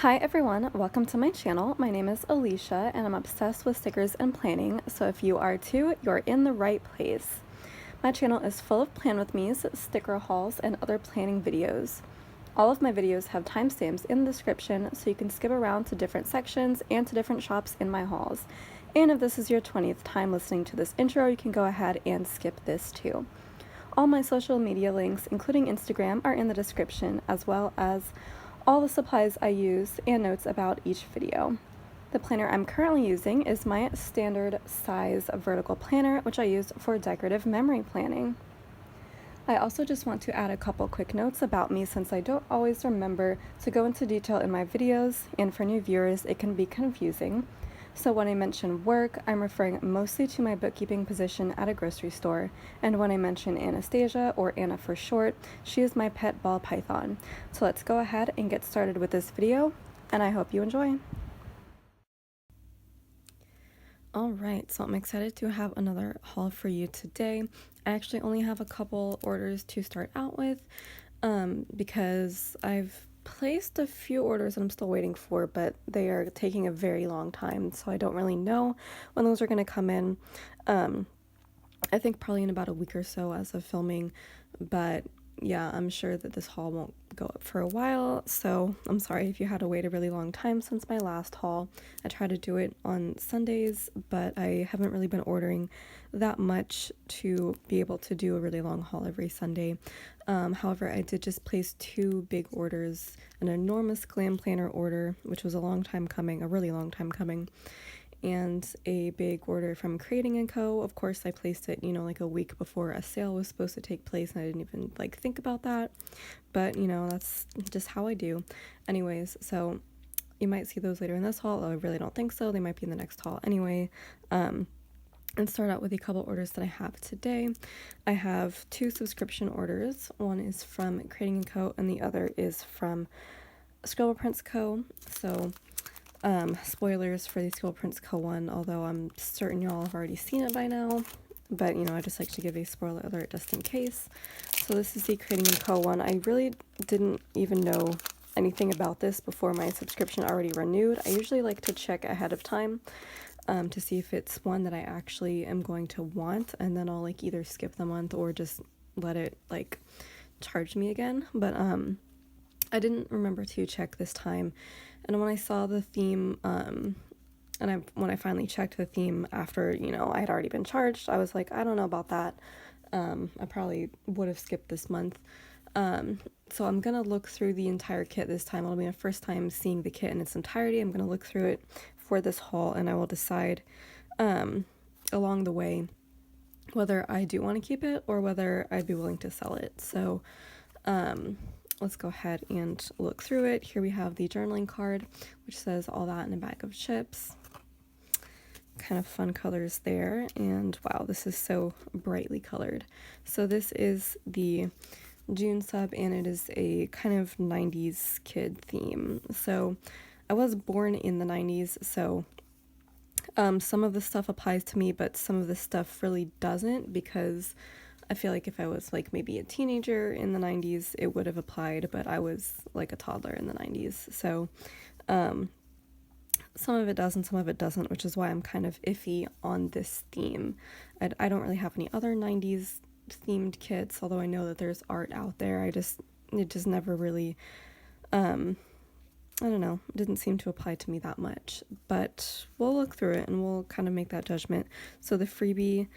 Hi everyone, welcome to my channel. My name is Alicia and I'm obsessed with stickers and planning, so if you are too, you're in the right place. My channel is full of plan with me's, sticker hauls, and other planning videos. All of my videos have timestamps in the description so you can skip around to different sections and to different shops in my hauls. And if this is your 20th time listening to this intro, you can go ahead and skip this too. All my social media links, including Instagram, are in the description, as well as all the supplies I use and notes about each video. The planner I'm currently using is my standard size vertical planner, which I use for decorative memory planning. I also just want to add a couple quick notes about me since I don't always remember to go into detail in my videos, and for new viewers it can be confusing. So when I mention work, I'm referring mostly to my bookkeeping position at a grocery store, and when I mention Anastasia, or Anna for short, she is my pet ball python. So let's go ahead and get started with this video, and I hope you enjoy. Alright, so I'm excited to have another haul for you today. I actually only have a couple orders to start out with, because I've placed a few orders that I'm still waiting for, but they are taking a very long time, so I don't really know when those are going to come in. I think probably in about a week or so as of filming, but yeah, I'm sure that this haul won't go up for a while, so I'm sorry if you had to wait a really long time since my last haul. I try to do it on Sundays, but I haven't really been ordering that much to be able to do a really long haul every Sunday. However, I did just place two big orders, an enormous glam planner order, which was a long time coming, a really long time coming, and a big order from Creating&Co. Of course, I placed it, like a week before a sale was supposed to take place, and I didn't even think about that, but that's just how I do. Anyways, so you might see those later in this haul. I really don't think so. They might be in the next haul anyway. And start out with a couple orders that I have today. I have two subscription orders. One is from Creating&Co and the other is from ScribblePrintsCo. So spoilers for the ScribblePrintsCo one, although I'm certain y'all have already seen it by now, but I just like to give a spoiler alert just in case. So this is the Creating&Co one. I really didn't even know anything about this before my subscription already renewed. I usually like to check ahead of time to see if it's one that I actually am going to want, and then I'll either skip the month or just let it charge me again. But I didn't remember to check this time, and when I saw the theme, when I finally checked the theme after I had already been charged, I was like, I don't know about that. I probably would have skipped this month. So I'm gonna look through the entire kit this time. It'll be my first time seeing the kit in its entirety. I'm gonna look through it for this haul, and I will decide along the way whether I do want to keep it or whether I'd be willing to sell it. So let's go ahead and look through it. Here we have the journaling card, which says all that in a bag of chips. Kind of fun colors there, and wow, this is so brightly colored. So this is the June sub, and it is a kind of 90s kid theme. So I was born in the 90s, so some of the stuff applies to me, but some of the stuff really doesn't, because I feel like if I was maybe a teenager in the 90s, it would have applied, but I was a toddler in the 90s. So some of it does and some of it doesn't, which is why I'm kind of iffy on this theme. I don't really have any other 90s themed kits, although I know that there's art out there. It just never really I don't know, it didn't seem to apply to me that much, but we'll look through it and we'll kind of make that judgment. So the freebie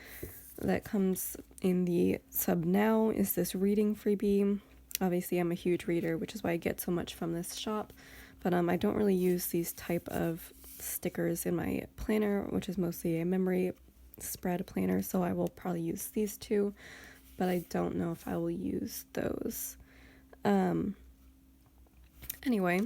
that comes in the sub now is this reading freebie. Obviously I'm a huge reader, which is why I get so much from this shop, but I don't really use these type of stickers in my planner, which is mostly a memory spread planner, so I will probably use these two, but I don't know if I will use those. Anyway,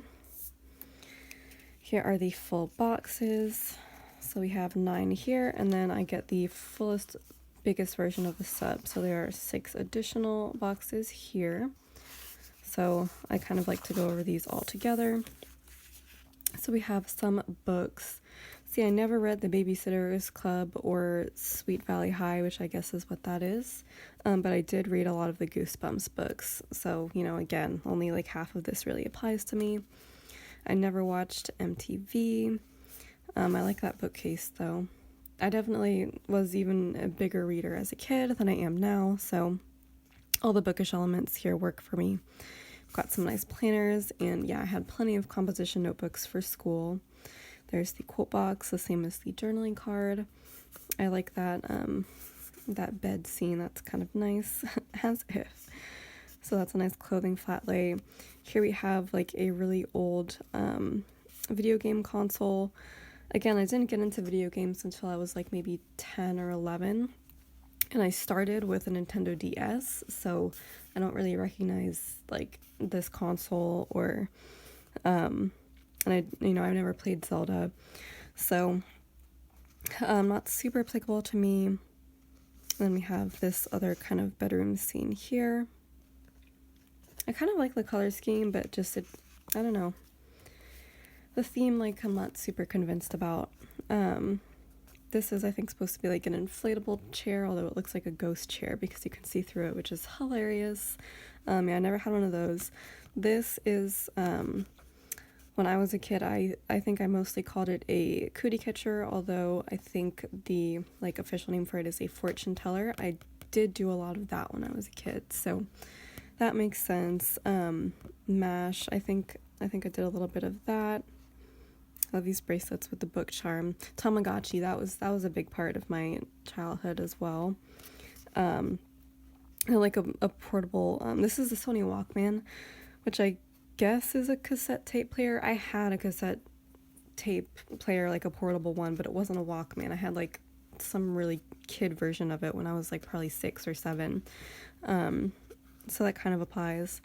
here are the full boxes. So we have 9 here, and then I get the fullest, biggest version of the sub. So there are 6 additional boxes here. So I kind of like to go over these all together. So we have some books. See, I never read The Babysitter's Club or Sweet Valley High, which I guess is what that is. But I did read a lot of the Goosebumps books. So, again, only half of this really applies to me. I never watched MTV. I like that bookcase though. I definitely was even a bigger reader as a kid than I am now, so all the bookish elements here work for me. Got some nice planners, and yeah, I had plenty of composition notebooks for school. There's the quote box, the same as the journaling card. I like that that bed scene, that's kind of nice, as if. So that's a nice clothing flat lay. Here we have like a really old video game console. Again, I didn't get into video games until I was like maybe 10 or 11. And I started with a Nintendo DS, so I don't really recognize like this console or and I've never played Zelda. So not super applicable to me. And then we have this other kind of bedroom scene here. I kind of like the color scheme, but just I don't know. The theme, like, I'm not super convinced about. This is, I think, supposed to be like an inflatable chair, although it looks like a ghost chair because you can see through it, which is hilarious. Yeah, I never had one of those. This is, when I was a kid, I think I mostly called it a cootie catcher, although I think the, like, official name for it is a fortune teller. I did do a lot of that when I was a kid, so that makes sense. MASH, I think I did a little bit of that. I love these bracelets with the book charm. Tamagotchi, that was a big part of my childhood as well. And like a portable, this is the Sony Walkman, which I guess is a cassette tape player. I had a cassette tape player, like a portable one, but it wasn't a Walkman. I had like some really kid version of it when I was like probably 6 or 7. So that kind of applies.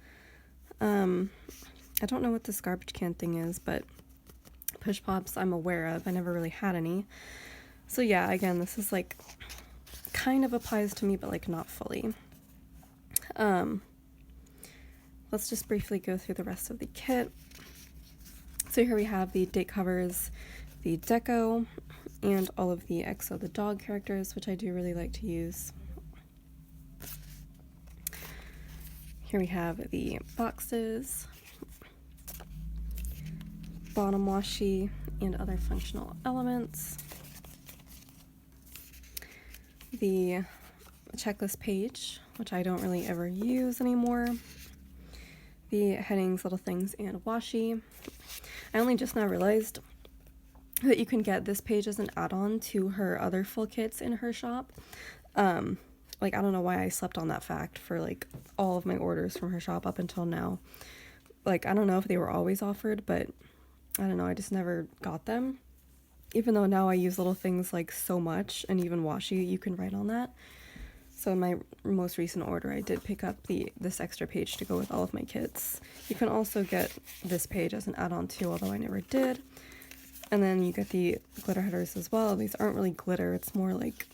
I don't know what this garbage can thing is, but push pops I'm aware of. I never really had any. So yeah, again, this is like kind of applies to me, but like not fully. Let's just briefly go through the rest of the kit. So here we have the date covers, the deco, and all of the EXO, the dog characters, which I do really like to use. Here we have the boxes, bottom washi, and other functional elements. The checklist page, which I don't really ever use anymore. The headings, little things, and washi. I only just now realized that you can get this page as an add-on to her other full kits in her shop. Like, I don't know why I slept on that fact for like all of my orders from her shop up until now. Like, I don't know if they were always offered, but I don't know, I just never got them. Even though now I use little things like so much, and even washi, you can write on that. So in my most recent order, I did pick up this extra page to go with all of my kits. You can also get this page as an add-on too, although I never did. And then you get the glitter headers as well. These aren't really glitter, it's more like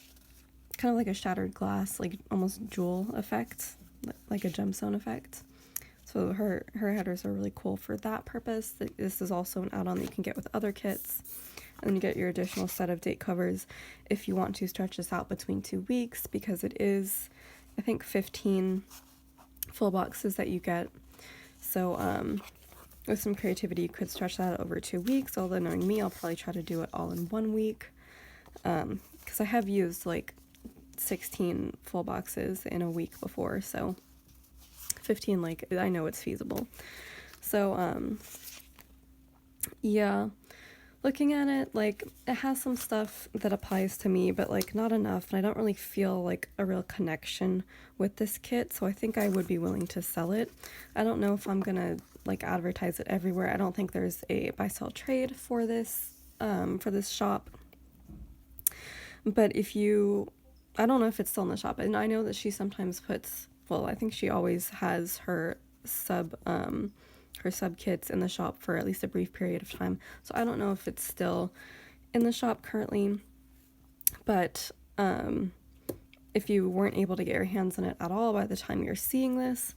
kind of like a shattered glass, like almost jewel effect, like a gemstone effect. So her headers are really cool for that purpose. This is also an add-on that you can get with other kits. And then you get your additional set of date covers if you want to stretch this out between 2 weeks, because it is, I think, 15 full boxes that you get. So with some creativity, you could stretch that over 2 weeks, although knowing me, I'll probably try to do it all in 1 week. Because I have used like 16 full boxes in a week before, so 15, like, I know it's feasible. So yeah, looking at it, like, it has some stuff that applies to me, but like not enough, and I don't really feel like a real connection with this kit, so I think I would be willing to sell it. I don't know if I'm gonna like advertise it everywhere. I don't think there's a buy sell trade for this shop, but if you, I don't know if it's still in the shop, and I know that she sometimes puts, well, I think she always has her sub kits in the shop for at least a brief period of time. So I don't know if it's still in the shop currently, but if you weren't able to get your hands on it at all by the time you're seeing this,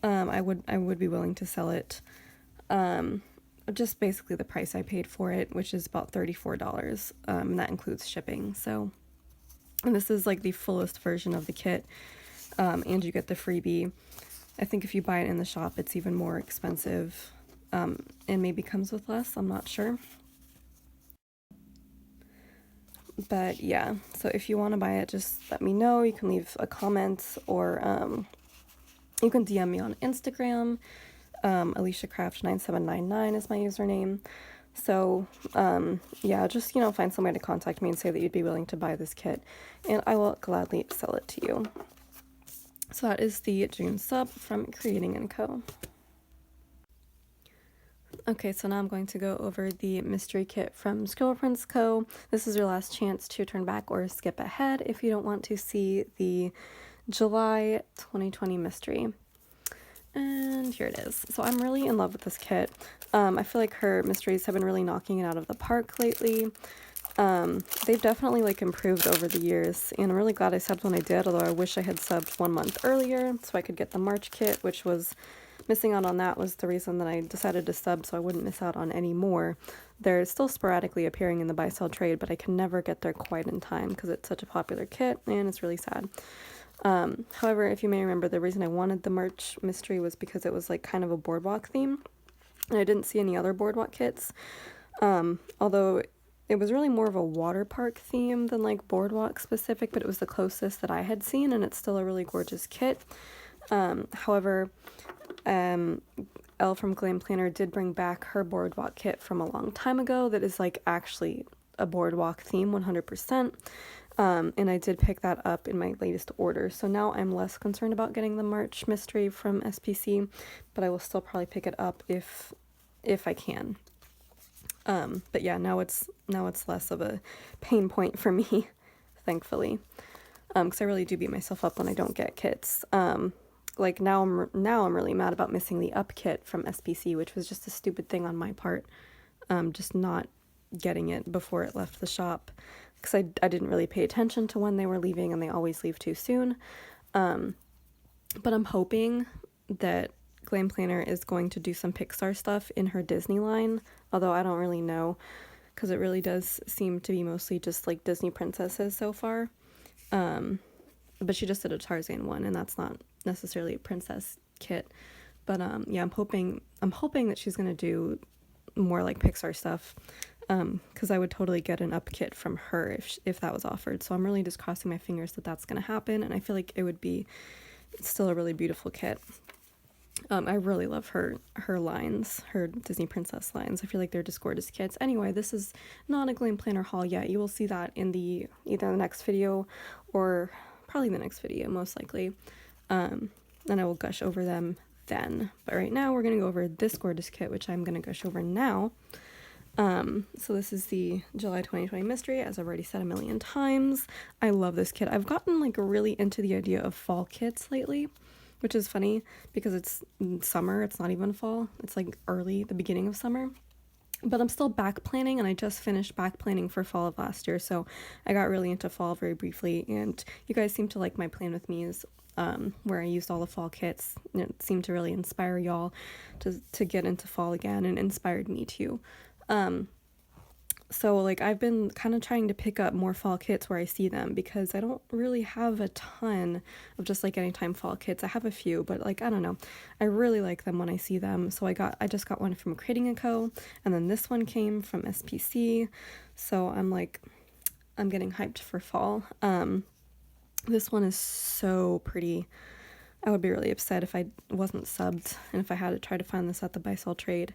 I would be willing to sell it. Just basically the price I paid for it, which is about $34, and that includes shipping. So, and this is like the fullest version of the kit, and you get the freebie. I think if you buy it in the shop, it's even more expensive. it maybe comes with less, I'm not sure. But yeah, so if you want to buy it, just let me know. You can leave a comment, or you can DM me on Instagram. AliciaCraft9799 is my username. So yeah, just, you know, find some way to contact me and say that you'd be willing to buy this kit, and I will gladly sell it to you. So that is the June sub from Creating&Co. Okay, so now I'm going to go over the mystery kit from ScribblePrintsCo. This is your last chance to turn back or skip ahead if you don't want to see the July 2020 mystery. And here it is. So I'm really in love with this kit. I feel like her mysteries have been really knocking it out of the park lately. They've definitely like improved over the years, and I'm really glad I subbed when I did, although I wish I had subbed 1 month earlier so I could get the March kit, which was missing out on that was the reason that I decided to sub, so I wouldn't miss out on any more. They're still sporadically appearing in the buy-sell trade, but I can never get there quite in time because it's such a popular kit, and it's really sad. However, if you may remember, the reason I wanted the March mystery was because it was like kind of a boardwalk theme, and I didn't see any other boardwalk kits, although it was really more of a water park theme than like boardwalk specific, but it was the closest that I had seen, and it's still a really gorgeous kit. However, Elle from Glam Planner did bring back her boardwalk kit from a long time ago that is like actually a boardwalk theme 100%. And I did pick that up in my latest order, so now I'm less concerned about getting the March mystery from SPC, but I will still probably pick it up if I can. But yeah, now it's less of a pain point for me, thankfully, because I really do beat myself up when I don't get kits. Like now I'm really mad about missing the up kit from SPC, which was just a stupid thing on my part, just not getting it before it left the shop, because I didn't really pay attention to when they were leaving, and they always leave too soon. But I'm hoping that Glam Planner is going to do some Pixar stuff in her Disney line, although I don't really know, because it really does seem to be mostly just like Disney princesses so far. But she just did a Tarzan one, and that's not necessarily a princess kit. But yeah, I'm hoping that she's gonna do more like Pixar stuff, because I would totally get an up kit from her if that was offered. So I'm really just crossing my fingers that that's gonna happen, and I feel like it would be still a really beautiful kit. I really love her lines, her Disney princess lines. I feel like they're just gorgeous kits. Anyway, this is not a Glam Planner haul yet. You will see that in either the next video or probably the next video, most likely. And I will gush over them then. But right now we're gonna go over this gorgeous kit, which I'm gonna gush over now. So this is the July 2020 mystery, as I've already said a million times. I love this kit. I've gotten like really into the idea of fall kits lately, which is funny because it's summer, it's not even fall, it's like the beginning of summer. But I'm still back planning, and I just finished back planning for fall of last year, so I got really into fall very briefly, and you guys seem to like my plan with me's, where I used all the fall kits, and it seemed to really inspire y'all to get into fall again, and inspired me too. So like I've been kind of trying to pick up more fall kits where I see them, because I don't really have a ton of just like anytime fall kits. I have a few, but like I don't know, I really like them when I see them. So I just got one from Creating&Co, and then this one came from SPC, so I'm getting hyped for fall. This one is so pretty. I would be really upset if I wasn't subbed and if I had to try to find this at the buy-sell trade.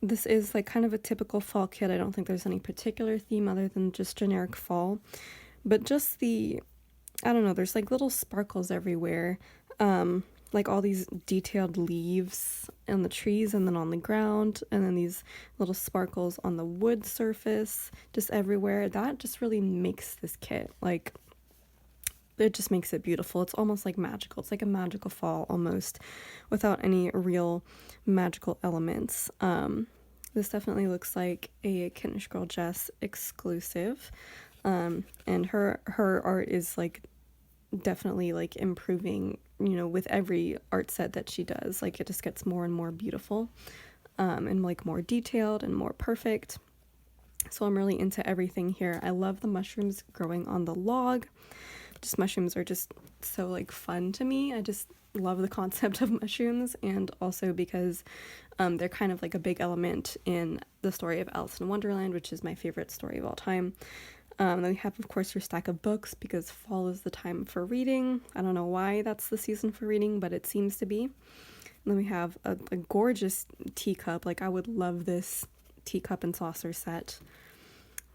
This is like kind of a typical fall kit. I don't think there's any particular theme other than just generic fall, but just I don't know, there's like little sparkles everywhere, like all these detailed leaves on the trees and then on the ground, and then these little sparkles on the wood surface just everywhere. That just really makes this kit, like, it just makes it beautiful. It's almost like magical. It's like a magical fall almost, without any real magical elements. This definitely looks like a Kittenish Girl Jess exclusive, and her art is like definitely like improving, you know, with every art set that she does. Like it just gets more and more beautiful, and like more detailed and more perfect. So I'm really into everything here. I love the mushrooms growing on the log. just mushrooms are just so like fun to me. I just love the concept of mushrooms, and also because they're kind of like a big element in the story of Alice in Wonderland, which is my favorite story of all time. Then we have, of course, your stack of books, because fall is the time for reading. I don't know why that's the season for reading, but it seems to be. And then we have a gorgeous teacup. Like, I would love this teacup and saucer set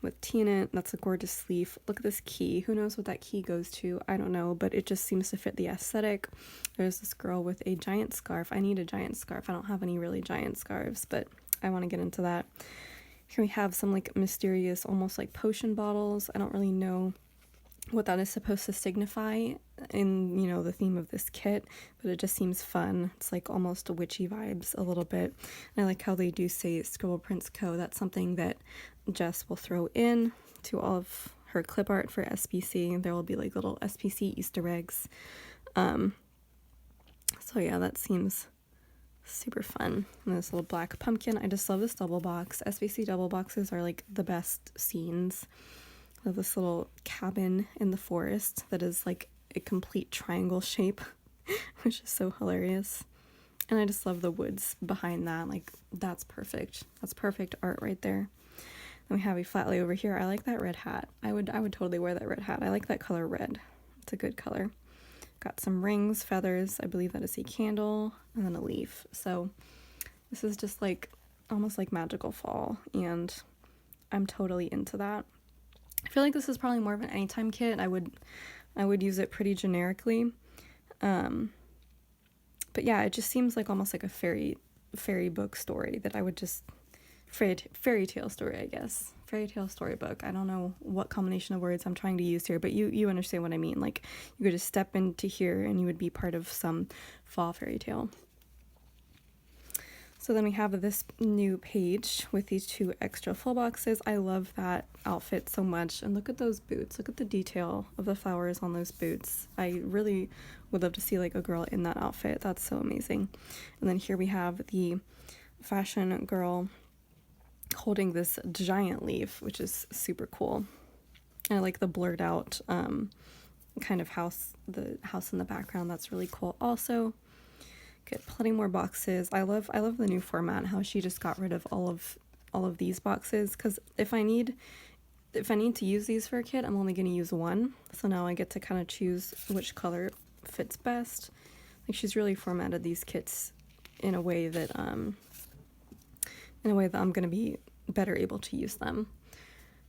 with tea in it. That's a gorgeous leaf. Look at this key. Who knows what that key goes to? I don't know, but it just seems to fit the aesthetic. There's this girl with a giant scarf. I need a giant scarf. I don't have any really giant scarves, but I want to get into that. Here we have some like mysterious, almost like potion bottles. I don't really know what that is supposed to signify in, you know, the theme of this kit, but it just seems fun. It's like almost witchy vibes a little bit. And I like how they do say ScribblePrintsCo. That's something that Jess will throw in to all of her clip art for SPC. There will be like little SPC Easter eggs. So yeah, that seems super fun. And this little black pumpkin. I just love this double box. SPC double boxes are like the best scenes. I love this little cabin in the forest that is like a complete triangle shape, which is so hilarious. And I just love the woods behind that. Like, that's perfect. That's perfect art right there. Then we have a flat lay over here. I like that red hat. I would totally wear that red hat. I like that color red. It's a good color. Got some rings, feathers. I believe that is a candle, and then a leaf. So this is just like almost like magical fall, and I'm totally into that. I feel like this is probably more of an anytime kit. I would use it pretty generically. But yeah, it just seems like almost like a fairy book story that I would just fairy tale story, I guess. Fairy tale storybook. I don't know what combination of words I'm trying to use here, but you understand what I mean. Like, you could just step into here and you would be part of some fall fairy tale. So then we have this new page with these 2 extra full boxes. I love that outfit so much. And look at those boots. Look at the detail of the flowers on those boots. I really would love to see like a girl in that outfit. That's so amazing. And then here we have the fashion girl holding this giant leaf, which is super cool. And I like the blurred out kind of house, the house in the background. That's really cool also. Get plenty more boxes. I love the new format, how she just got rid of all of these boxes, because if I need to use these for a kit, I'm only going to use one. So now I get to kind of choose which color fits best. Like, she's really formatted these kits in a way that I'm going to be better able to use them.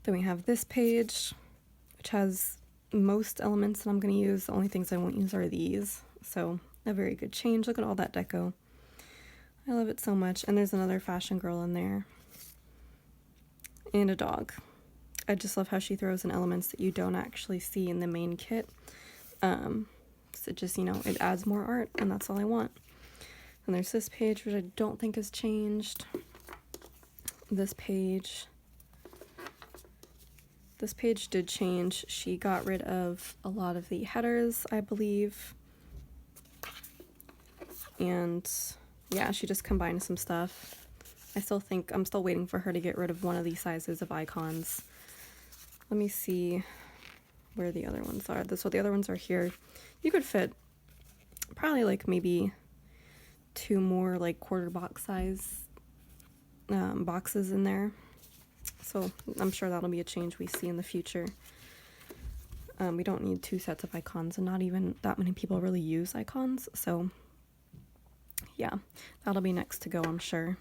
Then we have this page, which has most elements that I'm going to use. The only things I won't use are these. So a very good change. Look at all that deco. I love it so much. And there's another fashion girl in there. And a dog. I just love how she throws in elements that you don't actually see in the main kit. So it just, you know, it adds more art, and that's all I want. And there's this page, which I don't think has changed. This page did change. She got rid of a lot of the headers, I believe. And yeah, she just combined some stuff. I'm still waiting for her to get rid of one of these sizes of icons. Let me see where the other ones are. So the other ones are here. You could fit probably like maybe 2 more like quarter box size boxes in there. So I'm sure that'll be a change we see in the future. We don't need 2 sets of icons, and not even that many people really use icons. So yeah, that'll be next to go, I'm sure.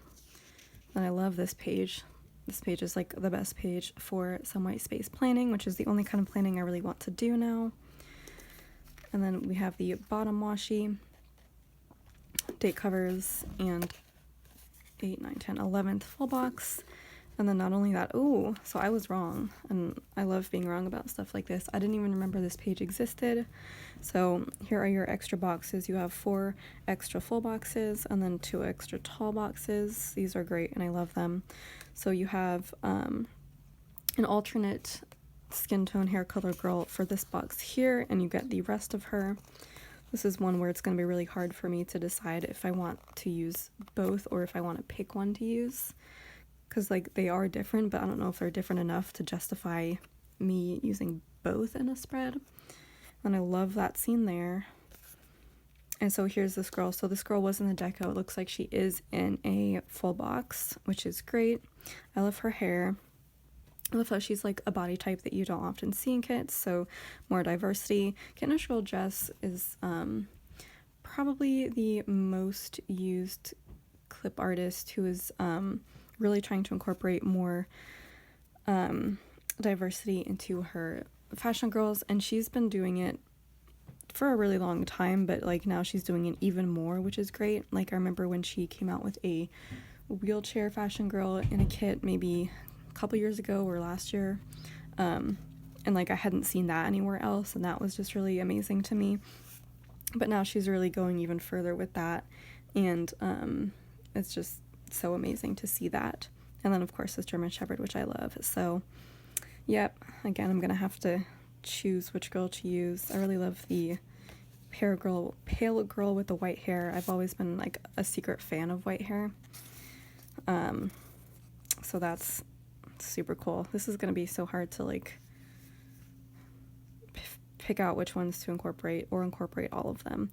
And I love this page. This page is like the best page for some white space planning, which is the only kind of planning I really want to do now. And then we have the bottom washi, date covers, and 8, 9, 10, 11th full box. And then not only that, oh, so I was wrong, and I love being wrong about stuff like this. I didn't even remember this page existed. So here are your extra boxes. You have 4 extra full boxes and then 2 extra tall boxes. These are great, and I love them. So you have an alternate skin tone hair color girl for this box here, and you get the rest of her. This is one where it's going to be really hard for me to decide if I want to use both or if I want to pick one to use, because like they are different, but I don't know if they're different enough to justify me using both in a spread. And I love that scene there. And so here's this girl. So this girl was in the deco. It looks like she is in a full box, which is great. I love her hair. I love how she's like a body type that you don't often see in kits, so more diversity. Kit Girl Dress is probably the most used clip artist who is really trying to incorporate more diversity into her fashion girls, and she's been doing it for a really long time, but like now she's doing it even more, which is great. Like I remember when she came out with a wheelchair fashion girl in a kit maybe a couple years ago or last year, and like I hadn't seen that anywhere else, and that was just really amazing to me. But now she's really going even further with that, and it's just so amazing to see that. And then of course this German Shepherd, which I love. So yep, again, I'm gonna have to choose which girl to use. I really love the pale girl with the white hair. I've always been like a secret fan of white hair. So that's super cool. This is gonna be so hard to like pick out which ones to incorporate or incorporate all of them.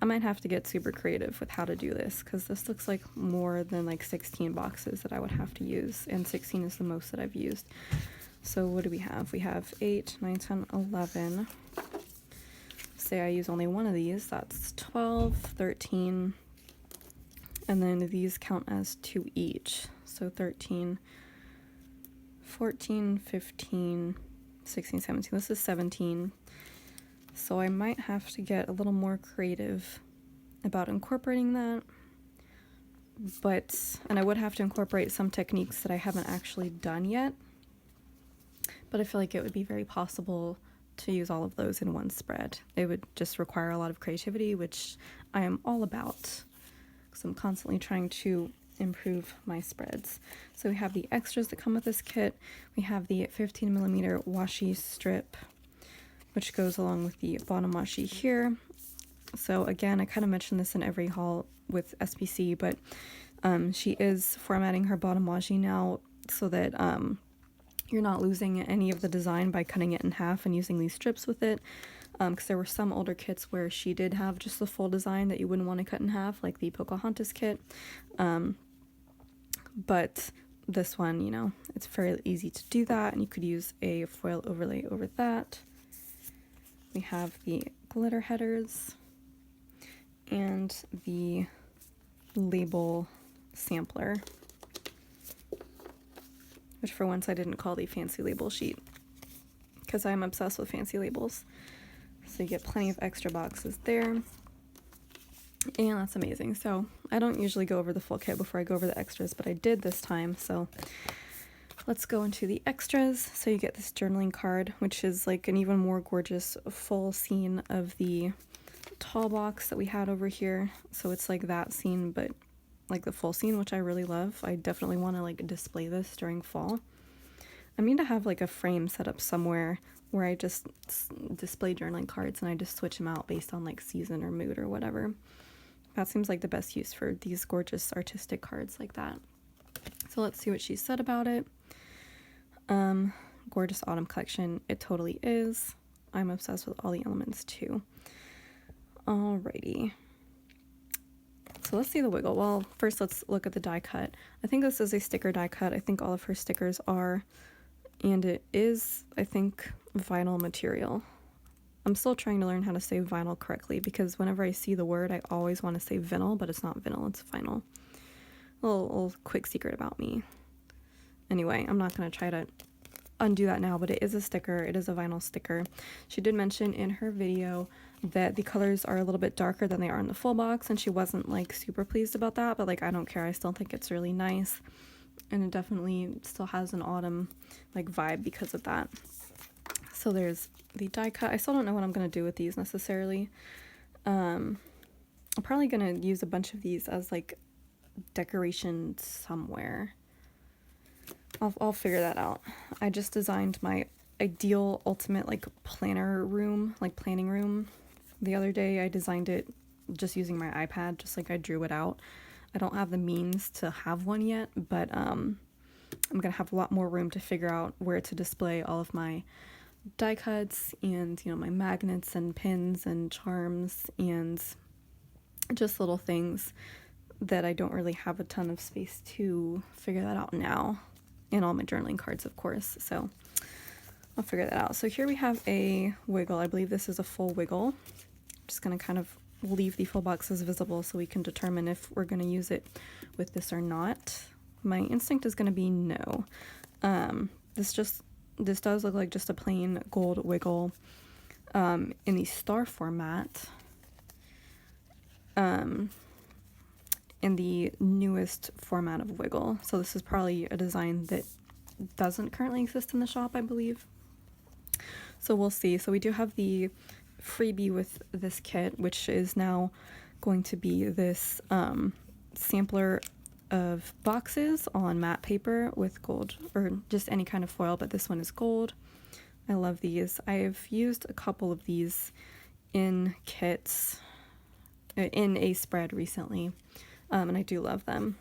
I might have to get super creative with how to do this, because this looks like more than like 16 boxes that I would have to use, and 16 is the most that I've used. So what do we have? We have 8, 9, 10, 11. Say I use only one of these, that's 12, 13, and then these count as 2 each. So 13, 14, 15, 16, 17. This is 17. So I might have to get a little more creative about incorporating that. And I would have to incorporate some techniques that I haven't actually done yet. But I feel like it would be very possible to use all of those in one spread. It would just require a lot of creativity, which I am all about, because I'm constantly trying to improve my spreads. So we have the extras that come with this kit. We have the 15mm washi strip, which goes along with the bottom washi here. So again, I kind of mentioned this in every haul with SPC, but she is formatting her bottom washi now so that you're not losing any of the design by cutting it in half and using these strips with it, because there were some older kits where she did have just the full design that you wouldn't want to cut in half, like the Pocahontas kit. But this one, you know, it's fairly easy to do that, and you could use a foil overlay over that. We have the glitter headers and the label sampler, which for once I didn't call the fancy label sheet, because I'm obsessed with fancy labels. So you get plenty of extra boxes there, and that's amazing. So I don't usually go over the full kit before I go over the extras, but I did this time. So let's go into the extras. So you get this journaling card, which is like an even more gorgeous full scene of the tall box that we had over here. So it's like that scene, but like the full scene, which I really love. I definitely want to like display this during fall. I mean to have like a frame set up somewhere where I just display journaling cards and I just switch them out based on like season or mood or whatever. That seems like the best use for these gorgeous artistic cards like that. So let's see what she said about it. Gorgeous autumn collection. It totally is. I'm obsessed with all the elements too. Alrighty. So let's see the wiggle. Well, first let's look at the die cut. I think this is a sticker die cut. I think all of her stickers are, and it is, I think, vinyl material. I'm still trying to learn how to say vinyl correctly, because whenever I see the word, I always want to say vinyl, but it's not vinyl, it's vinyl. A little quick secret about me. Anyway, I'm not going to try to undo that now, but it is a sticker. It is a vinyl sticker. She did mention in her video that the colors are a little bit darker than they are in the full box, and she wasn't like super pleased about that, but like I don't care. I still think it's really nice, and it definitely still has an autumn like vibe because of that. So there's the die cut. I still don't know what I'm going to do with these necessarily. I'm probably going to use a bunch of these as like decoration somewhere. I'll figure that out. I just designed my ideal ultimate like planner room, like planning room. The other day I designed it just using my iPad, just like I drew it out. I don't have the means to have one yet, but I'm gonna have a lot more room to figure out where to display all of my die cuts and, you know, my magnets and pins and charms and just little things that I don't really have a ton of space to figure that out now. And all my journaling cards, of course, so I'll figure that out. So here we have a wiggle. I believe this is a full wiggle. Just going to kind of leave the full boxes visible so we can determine if we're going to use it with this or not. My instinct is going to be no. This does look like just a plain gold wiggle in the star format. In the newest format of wiggle. So this is probably a design that doesn't currently exist in the shop, I believe. So we'll see. So we do have the freebie with this kit, which is now going to be this sampler of boxes on matte paper with gold, or just any kind of foil, but this one is gold. I love these. I've used a couple of these in kits, in a spread recently, and I do love them.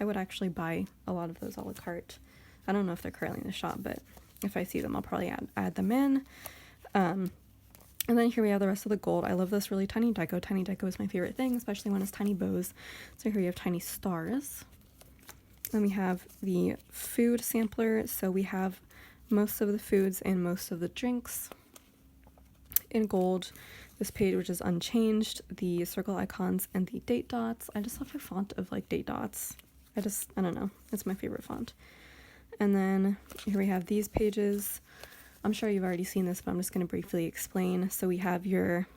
I would actually buy a lot of those a la carte. I don't know if they're currently in the shop, but if I see them, I'll probably add them in. And then here we have the rest of the gold. I love this really tiny deco. Tiny deco is my favorite thing, especially when it's tiny bows. So here we have tiny stars. Then we have the food sampler. So we have most of the foods and most of the drinks in gold. This page, which is unchanged, the circle icons and the date dots. I just love her font of like date dots. I don't know. It's my favorite font. And then here we have these pages. I'm sure you've already seen this, but I'm just going to briefly explain. So we have your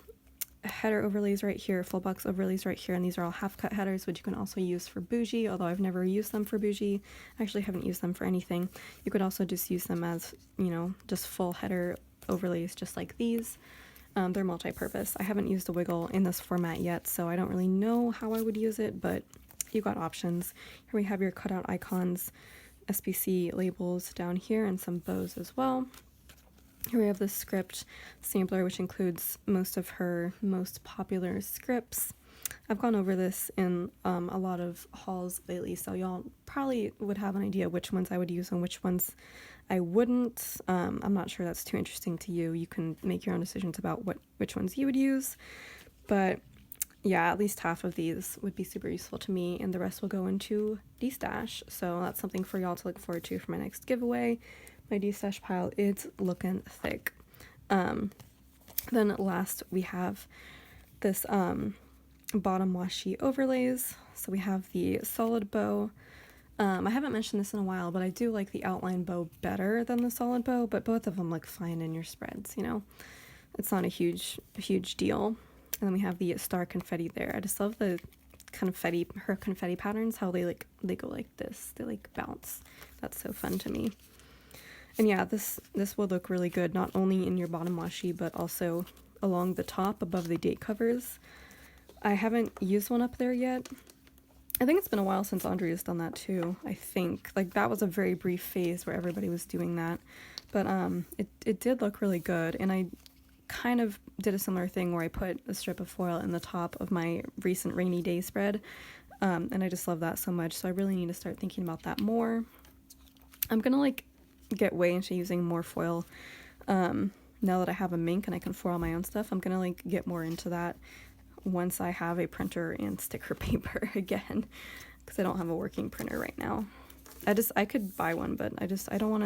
header overlays right here, full box overlays right here, and these are all half cut headers, which you can also use for bougie, although I've never used them for bougie. I actually haven't used them for anything. You could also just use them as, you know, just full header overlays just like these. They're multi-purpose. I haven't used a wiggle in this format yet, so I don't really know how I would use it, but you got options. Here we have your cutout icons, SPC labels down here, and some bows as well. Here we have the script sampler, which includes most of her most popular scripts. I've gone over this in a lot of hauls lately, so y'all probably would have an idea which ones I would use and which ones I wouldn't. I'm not sure that's too interesting to you. You can make your own decisions about which ones you would use. But yeah, at least half of these would be super useful to me, and the rest will go into D-stash. So that's something for y'all to look forward to for my next giveaway. My D-stash pile is looking thick. Then last we have this bottom washi overlays. So we have the solid bow. I haven't mentioned this in a while, but I do like the outline bow better than the solid bow, but both of them look fine in your spreads, you know. It's not a huge deal. And then we have the star confetti there. I just love the her confetti patterns, how they go like this. They like bounce. That's so fun to me. And yeah, this will look really good, not only in your bottom washi, but also along the top above the date covers. I haven't used one up there yet. I think it's been a while since Andrea's done that too, I think. Like, that was a very brief phase where everybody was doing that. But it did look really good, and I kind of did a similar thing where I put a strip of foil in the top of my recent rainy day spread, and I just love that so much, so I really need to start thinking about that more. I'm gonna like get way into using more foil now that I have a Mink and I can foil my own stuff. I'm gonna like get more into that once I have a printer and sticker paper again, because I don't have a working printer right now. I could buy one, but I don't want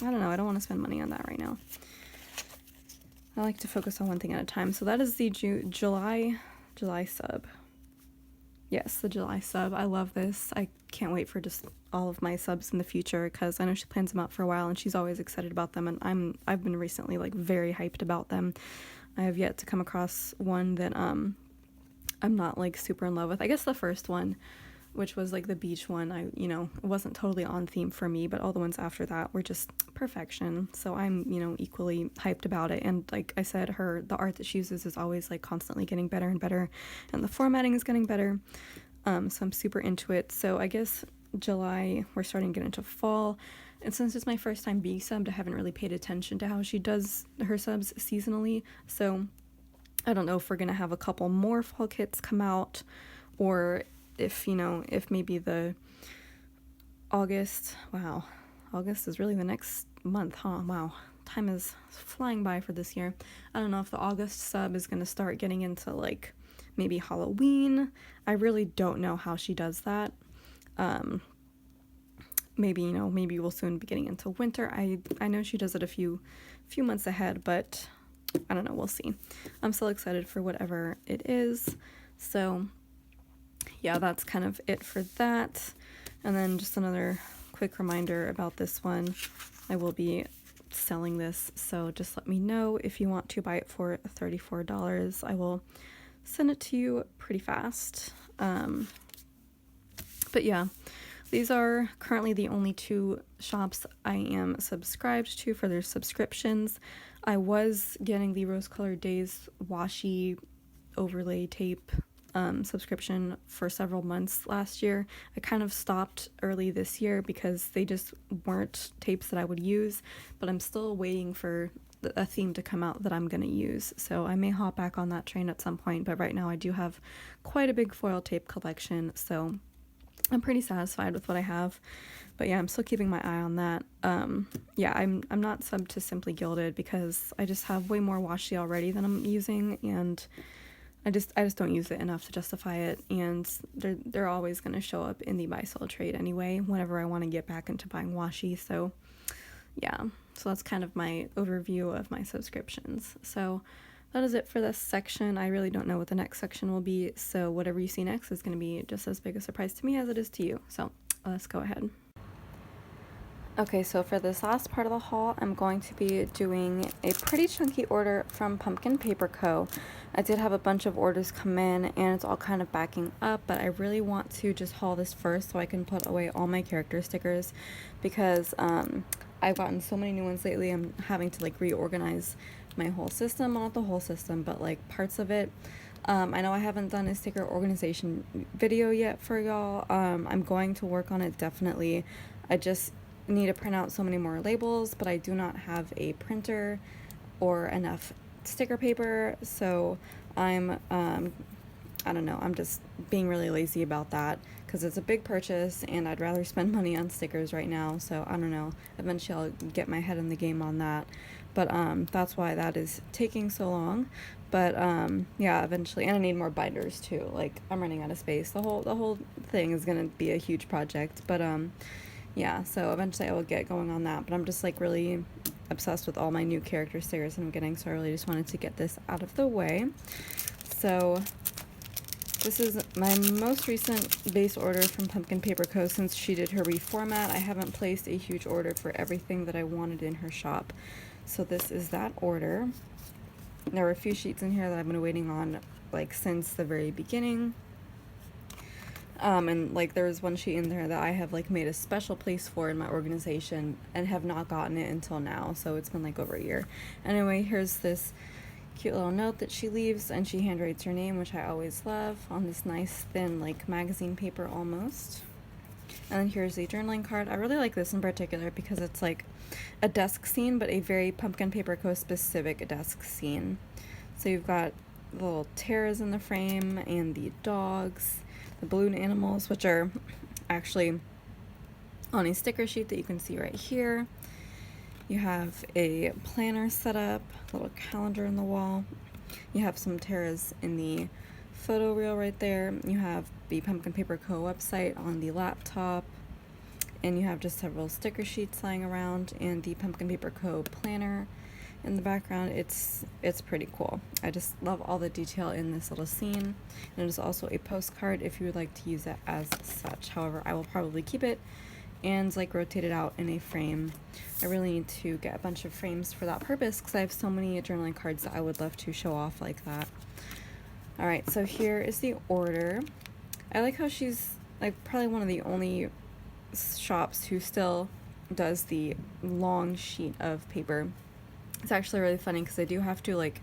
to spend money on that right now. I like to focus on one thing at a time. So that is the July sub. Yes, the July sub. I love this. I can't wait for just all of my subs in the future, because I know she plans them out for a while and she's always excited about them, and I've been recently like very hyped about them. I have yet to come across one that I'm not like super in love with. I guess the first one, which was like the beach one, it wasn't totally on theme for me, but all the ones after that were just perfection. So I'm, equally hyped about it. And like I said, the art that she uses is always like constantly getting better and better, and the formatting is getting better. So I'm super into it. So I guess July, we're starting to get into fall. And since it's my first time being subbed, I haven't really paid attention to how she does her subs seasonally. So I don't know if we're going to have a couple more fall kits come out, or if maybe the August is really the next month, huh? Wow, time is flying by for this year. I don't know if the August sub is going to start getting into like maybe Halloween. I really don't know how she does that. Maybe, you know, maybe we'll soon be getting into winter. I know she does it a few months ahead, but I don't know, we'll see. I'm still excited for whatever it is. So yeah, that's kind of it for that. And then just another quick reminder about this one. I will be selling this, so just let me know if you want to buy it for $34. I will send it to you pretty fast. But yeah, these are currently the only 2 shops I am subscribed to for their subscriptions. I was getting the Rose Colored Days washi overlay tape subscription for several months last year. I kind of stopped early this year because they just weren't tapes that I would use, but I'm still waiting for a theme to come out that I'm going to use. So I may hop back on that train at some point, but right now I do have quite a big foil tape collection, so I'm pretty satisfied with what I have. But yeah, I'm still keeping my eye on that. Yeah, I'm not subbed to Simply Gilded because I just have way more washi already than I'm using, and I just don't use it enough to justify it, and they're always going to show up in the buy-sell trade anyway whenever I want to get back into buying washi. So yeah, so that's kind of my overview of my subscriptions. So that is it for this section. I really don't know what the next section will be, so whatever you see next is going to be just as big a surprise to me as it is to you. So let's go ahead. Okay, so for this last part of the haul, I'm going to be doing a pretty chunky order from Pumpkin Paper Co. I did have a bunch of orders come in, and it's all kind of backing up, but I really want to just haul this first so I can put away all my character stickers, because I've gotten so many new ones lately. I'm having to like reorganize my whole system, well, not the whole system, but like parts of it. I know I haven't done a sticker organization video yet for y'all. I'm going to work on it, definitely. I just need to print out so many more labels, but I do not have a printer or enough sticker paper, so I'm I don't know, I'm just being really lazy about that because it's a big purchase and I'd rather spend money on stickers right now. So I don't know, eventually I'll get my head in the game on that, but that's why that is taking so long. But yeah, eventually. And I need more binders too, like I'm running out of space. The whole thing is gonna be a huge project, but yeah, so eventually I will get going on that. But I'm just like really obsessed with all my new character stickers I'm getting, so I really just wanted to get this out of the way. So this is my most recent base order from Pumpkin Paper Co. Since she did her reformat, I haven't placed a huge order for everything that I wanted in her shop. So this is that order. There were a few sheets in here that I've been waiting on like since the very beginning. And like there was one sheet in there that I have like made a special place for in my organization and have not gotten it until now, so it's been like over a year. Anyway, here's this cute little note that she leaves, and she handwrites her name, which I always love, on this nice thin like magazine paper almost. And then here's the journaling card. I really like this in particular because it's like a desk scene, but a very Pumpkin Paper Co. specific desk scene. So you've got the little terras in the frame and the dogs, the balloon animals, which are actually on a sticker sheet that you can see right here. You have a planner set up, a little calendar on the wall. You have some terras in the photo reel right there. You have the Pumpkin Paper Co. website on the laptop, and you have just several sticker sheets lying around and the Pumpkin Paper Co. planner in the background. It's pretty cool. I just love all the detail in this little scene. And it is also a postcard if you would like to use it as such. However, I will probably keep it and like rotate it out in a frame. I really need to get a bunch of frames for that purpose because I have so many journaling cards that I would love to show off like that. Alright, so here is the order. I like how she's like probably one of the only shops who still does the long sheet of paper. It's actually really funny because I do have to like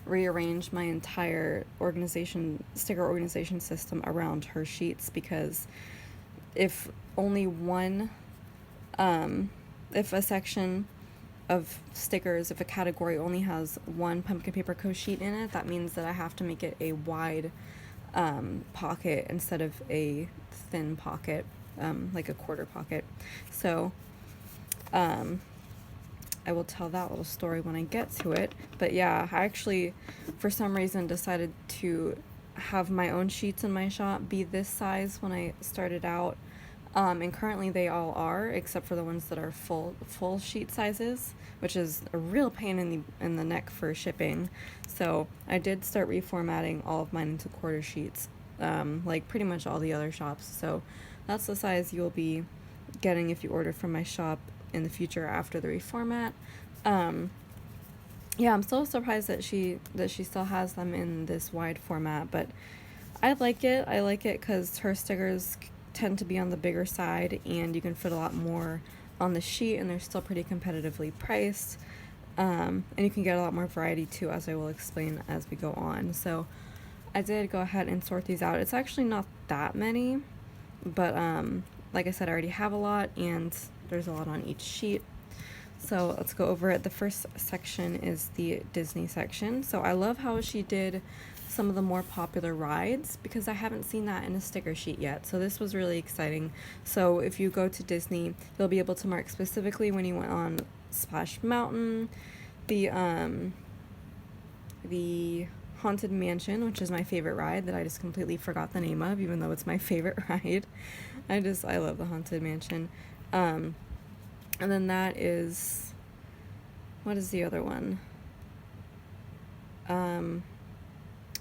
rearrange my entire sticker organization system around her sheets, because if only one, if a section of stickers, if a category only has one Pumpkin Paper Co. sheet in it, that means that I have to make it a wide pocket instead of a thin pocket, like a quarter pocket. So I will tell that little story when I get to it. But yeah, I actually, for some reason, decided to have my own sheets in my shop be this size when I started out. And currently they all are, except for the ones that are full sheet sizes, which is a real pain in the neck for shipping. So I did start reformatting all of mine into quarter sheets, like pretty much all the other shops. So that's the size you'll be getting if you order from my shop in the future after the reformat. Yeah, I'm so surprised that she still has them in this wide format, but I like it. I like it because her stickers tend to be on the bigger side, and you can fit a lot more on the sheet, and they're still pretty competitively priced. And you can get a lot more variety too, as I will explain as we go on. So I did go ahead and sort these out. It's actually not that many, but like I said, I already have a lot, and there's a lot on each sheet. So let's go over it. The first section is the Disney section. So I love how she did some of the more popular rides, because I haven't seen that in a sticker sheet yet. So this was really exciting. So if you go to Disney, you'll be able to mark specifically when you went on Splash Mountain, the Haunted Mansion, which is my favorite ride that I just completely forgot the name of, even though it's my favorite ride. I love the Haunted Mansion. And then that is, what is the other one?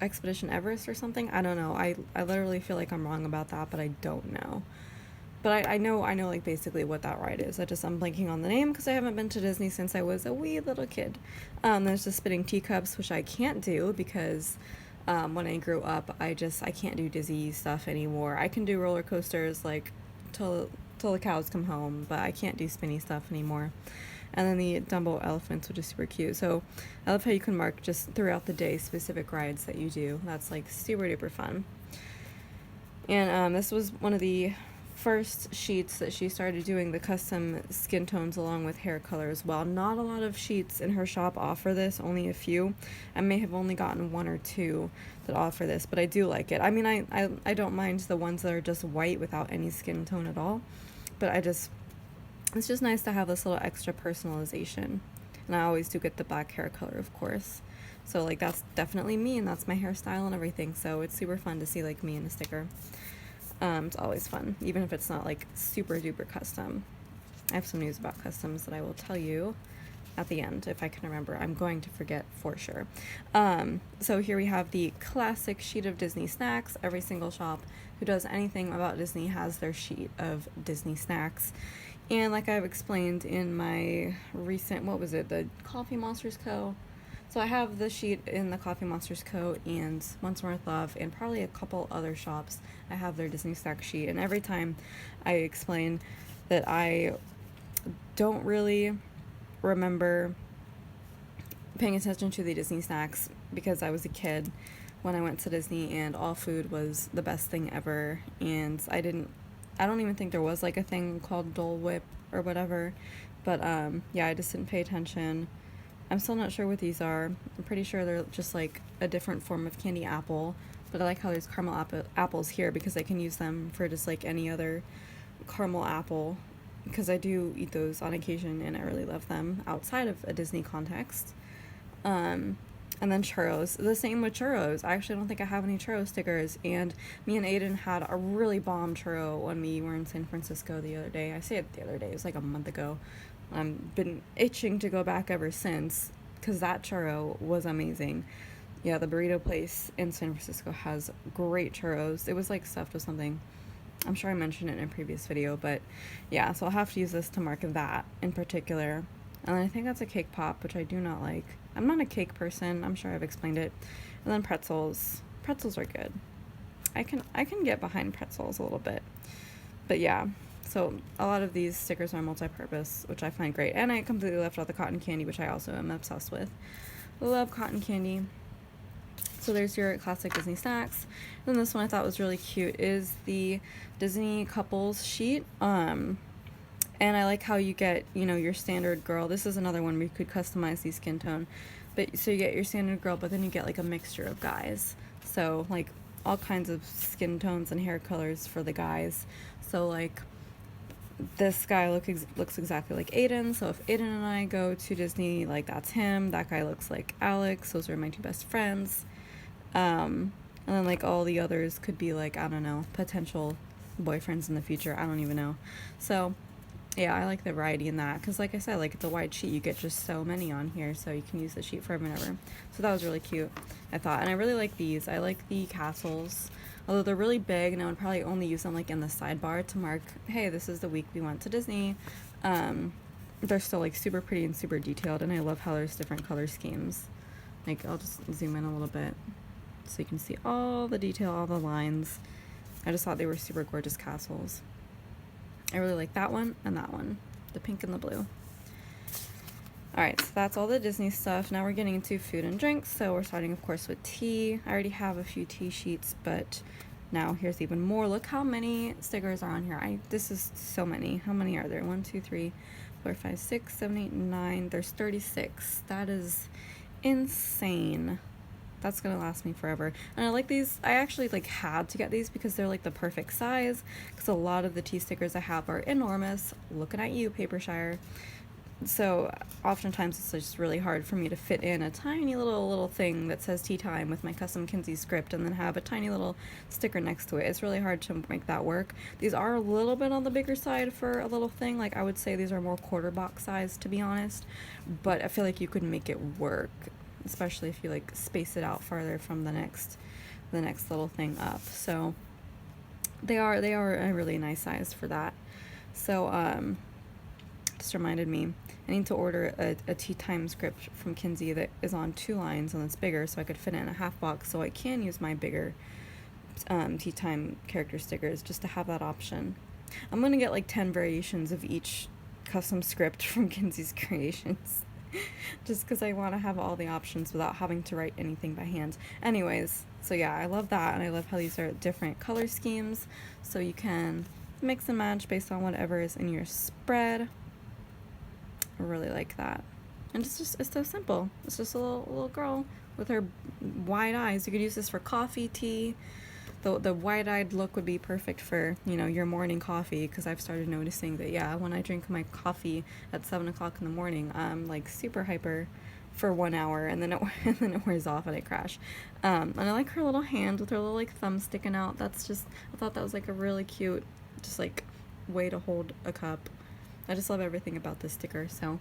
Expedition Everest or something? I don't know. I literally feel like I'm wrong about that, but I don't know. But I know like basically what that ride is. I'm blanking on the name because I haven't been to Disney since I was a wee little kid. There's the spinning teacups, which I can't do because when I grew up, I can't do Disney stuff anymore. I can do roller coasters like till the cows come home, but I can't do spinny stuff anymore. And then the Dumbo elephants, which is super cute. So I love how you can mark just throughout the day specific rides that you do. That's like super duper fun. And this was one of the first sheets that she started doing the custom skin tones along with hair color as well. Not a lot of sheets in her shop offer this, only a few. I may have only gotten one or two that offer this, but I do like it. I mean, I don't mind the ones that are just white without any skin tone at all, but it's just nice to have this little extra personalization. And I always do get the black hair color, of course. So like that's definitely me, and that's my hairstyle and everything. So it's super fun to see like me in a sticker. It's always fun, even if it's not like super duper custom. I have some news about customs that I will tell you at the end if I can remember. I'm going to forget for sure. So here we have the classic sheet of Disney snacks. Every single shop who does anything about Disney has their sheet of Disney snacks. And like I've explained in my recent, the Coffee Monsters Co. So I have the sheet in the Coffee Monsters Co. and Once More with Love, and probably a couple other shops. I have their Disney snack sheet, and every time I explain that I don't really remember paying attention to the Disney snacks because I was a kid when I went to Disney, and all food was the best thing ever, and I don't even think there was like a thing called Dole Whip or whatever, but yeah, I just didn't pay attention. I'm still not sure what these are. I'm pretty sure they're just like a different form of candy apple, but I like how there's caramel apples here because I can use them for just like any other caramel apple, because I do eat those on occasion and I really love them outside of a Disney context. And then churros. The same with churros. I actually don't think I have any churro stickers, and me and Aiden had a really bomb churro when we were in San Francisco the other day. I say it the other day, it was like a month ago. I've been itching to go back ever since because that churro was amazing. Yeah, the burrito place in San Francisco has great churros. It was like stuffed with something. I'm sure I mentioned it in a previous video, but yeah, so I'll have to use this to mark that in particular. And I think that's a cake pop, which I do not like. I'm not a cake person. I'm sure I've explained it. And then pretzels. Pretzels are good. I can get behind pretzels a little bit. But yeah, so a lot of these stickers are multi-purpose, which I find great. And I completely left out the cotton candy, which I also am obsessed with. Love cotton candy. So there's your classic Disney snacks. And then this one I thought was really cute is the Disney couples sheet. And I like how you get, your standard girl. This is another one where you could customize the skin tone. But so you get your standard girl, but then you get like a mixture of guys. So like all kinds of skin tones and hair colors for the guys. So like this guy looks exactly like Aiden, so if Aiden and I go to Disney, like, that's him. That guy looks like Alex. Those are my two best friends. And then, like, all the others could be, like, I don't know, potential boyfriends in the future. I don't even know. So, yeah, I like the variety in that, because, like I said, like, it's a wide sheet. You get just so many on here, so you can use the sheet for whenever. So that was really cute, I thought. And I really like these. I like the castles. Although they're really big, and I would probably only use them, like, in the sidebar to mark, hey, this is the week we went to Disney. They're still, like, super pretty and super detailed, and I love how there's different color schemes. Like, I'll just zoom in a little bit so you can see all the detail, all the lines. I just thought they were super gorgeous castles. I really like that one and that one, the pink and the blue. Alright, so that's all the Disney stuff. Now we're getting into food and drinks. So we're starting, of course, with tea. I already have a few tea sheets, but now here's even more. Look how many stickers are on here. This is so many. How many are there? 1, 2, 3, 4, 5, 6, 7, 8, 9. There's 36. That is insane. That's gonna last me forever. And I like these. I actually, like, had to get these because they're, like, the perfect size, because a lot of the tea stickers I have are enormous. Looking at you, Papershire. So oftentimes it's just really hard for me to fit in a tiny little thing that says tea time with my custom Kinsey script and then have a tiny little sticker next to it. It's really hard to make that work. These are a little bit on the bigger side for a little thing. Like, I would say these are more quarter box size, to be honest, but I feel like you could make it work, especially if you, like, space it out farther from the next little thing up. So they are a really nice size for that. So just reminded me, I need to order a tea time script from Kinsey that is on 2 lines and it's bigger, so I could fit it in a half box, so I can use my bigger tea time character stickers just to have that option. I'm gonna get, like, 10 variations of each custom script from Kinsey's creations just because I want to have all the options without having to write anything by hand. Anyways, so yeah, I love that, and I love how these are different color schemes, so you can mix and match based on whatever is in your spread. I really like that. And it's so simple. It's just a little girl with her wide eyes. You could use this for coffee, tea. The wide-eyed look would be perfect for, you know, your morning coffee, because I've started noticing that, yeah, when I drink my coffee at 7 o'clock in the morning, I'm, like, super hyper for 1 hour, and then it wears off and I crash. And I like her little hand with her little, like, thumb sticking out. I thought that was, like, a really cute, just, like, way to hold a cup. I just love everything about this sticker. So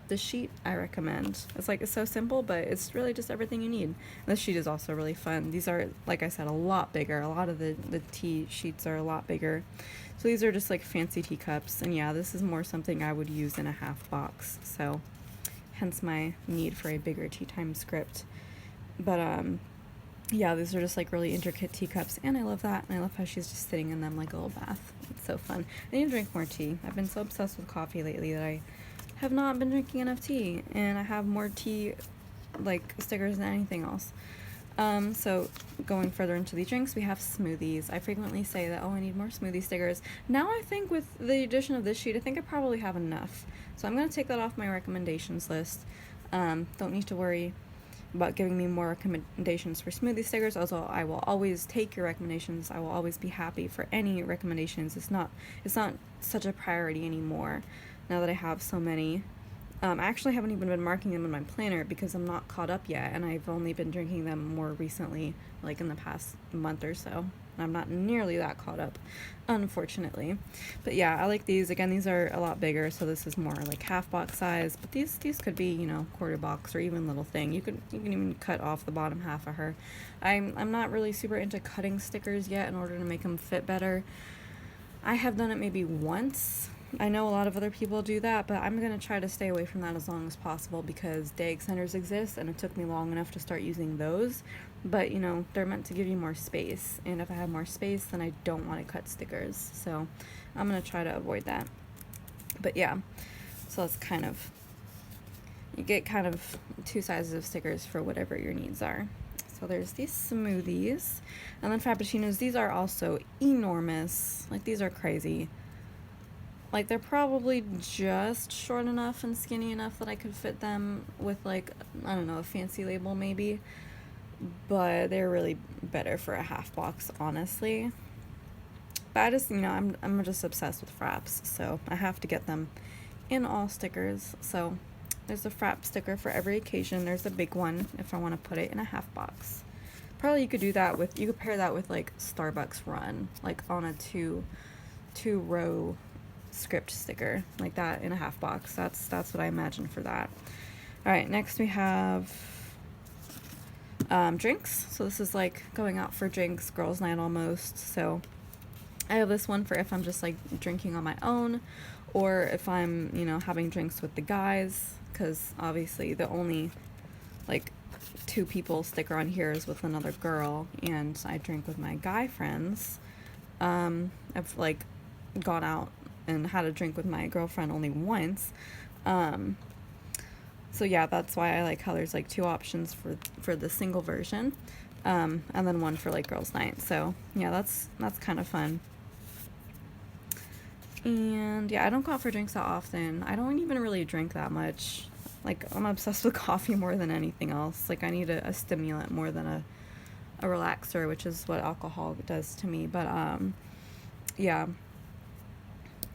the sheet I recommend. It's so simple, but it's really just everything you need. This sheet is also really fun. These are, like I said, a lot bigger. A lot of the tea sheets are a lot bigger. So these are just, like, fancy teacups. And yeah, this is more something I would use in a half box. So hence my need for a bigger tea time script. But yeah, these are just, like, really intricate teacups, and I love that, and I love how she's just sitting in them like a little bath. It's so fun. I need to drink more tea. I've been so obsessed with coffee lately that I have not been drinking enough tea, and I have more tea, like, stickers than anything else. So going further into the drinks, we have smoothies. I frequently say that, oh, I need more smoothie stickers. Now I think with the addition of this sheet, I think I probably have enough. So I'm going to take that off my recommendations list. Don't need to worry about giving me more recommendations for smoothie stickers. Also, I will always take your recommendations. I will always be happy for any recommendations. It's not such a priority anymore now that I have so many. I actually haven't even been marking them in my planner because I'm not caught up yet, and I've only been drinking them more recently, like in the past month or so. I'm not nearly that caught up, unfortunately. But yeah, I like these. Again, these are a lot bigger, so this is more like half box size, but these could be, you know, quarter box or even little thing. You can even cut off the bottom half of her. I'm not really super into cutting stickers yet in order to make them fit better. I have done it maybe once. I know a lot of other people do that, but I'm going to try to stay away from that as long as possible because day extenders exist, and it took me long enough to start using those. But, you know, they're meant to give you more space, and if I have more space, then I don't want to cut stickers. So I'm going to try to avoid that. But yeah, so that's kind of, you get kind of 2 sizes of stickers for whatever your needs are. So there's these smoothies, and then frappuccinos. These are also enormous. Like, these are crazy. Like, they're probably just short enough and skinny enough that I could fit them with, like, I don't know, a fancy label maybe. But they're really better for a half box, honestly. But I just, you know, I'm just obsessed with fraps, so I have to get them in all stickers. So there's a frap sticker for every occasion. There's a big one if I want to put it in a half box. Probably you could do that with, you could pair that with like Starbucks Run, like on a two row script sticker like that in a half box. That's what I imagine for that. All right, next we have drinks. So this is like going out for drinks, girls' night almost. So I have this one for if I'm just like drinking on my own, or if I'm, you know, having drinks with the guys, because obviously the only like 2 people sticker on here is with another girl, and I drink with my guy friends. I've like gone out and had a drink with my girlfriend only once. So yeah, that's why I like how there's like 2 options for the single version, and then one for like girls' night. So yeah, that's kind of fun. And yeah, I don't go out for drinks that often. I don't even really drink that much. Like, I'm obsessed with coffee more than anything else. Like, I need a stimulant more than a relaxer, which is what alcohol does to me. But yeah,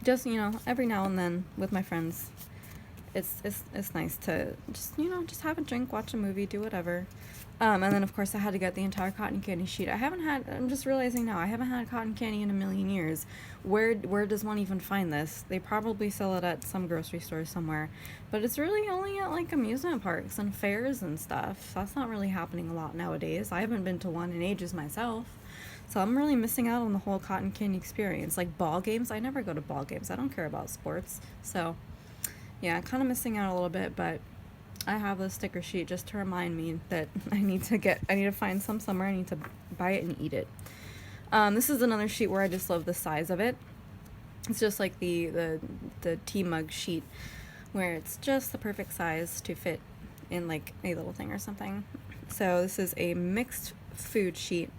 just, you know, every now and then with my friends, it's nice to just, you know, just have a drink, watch a movie, do whatever. And then of course I had to get the entire cotton candy sheet. I'm just realizing now, I haven't had cotton candy in a million years. Where does one even find this? They probably sell it at some grocery store somewhere, but it's really only at like amusement parks and fairs and stuff. That's not really happening a lot nowadays. I haven't been to one in ages myself. So I'm really missing out on the whole cotton candy experience. Like ball games, I never go to ball games. I don't care about sports. So yeah, kind of missing out a little bit, but I have the sticker sheet just to remind me that I need to find some somewhere. I need to buy it and eat it. This is another sheet where I just love the size of it. It's just like the tea mug sheet, where it's just the perfect size to fit in like a little thing or something. So this is a mixed food sheet.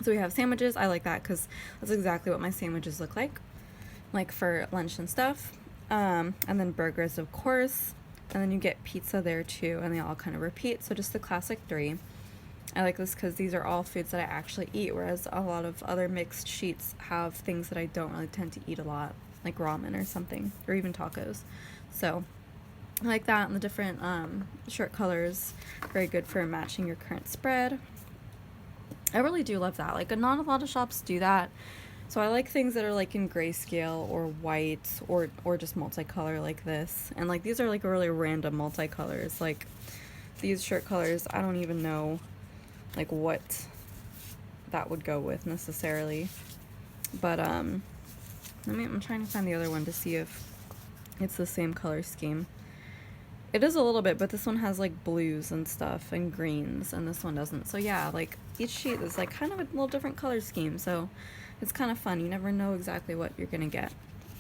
So we have sandwiches. I like that because that's exactly what my sandwiches look like for lunch and stuff. And then burgers, of course. And then you get pizza there too, and they all kind of repeat. So just the classic 3. I like this because these are all foods that I actually eat, whereas a lot of other mixed sheets have things that I don't really tend to eat a lot, like ramen or something, or even tacos. So I like that, and the different shirt colors, very good for matching your current spread. I really do love that. Like, not a lot of shops do that. So I like things that are like in grayscale or white or just multicolor like this. And like these are like really random multicolors. Like these shirt colors, I don't even know like what that would go with necessarily. But I'm trying to find the other one to see if it's the same color scheme. It is a little bit, but this one has like blues and stuff and greens, and this one doesn't. So yeah, like each sheet is like kind of a little different color scheme. So it's kind of fun. You never know exactly what you're gonna get.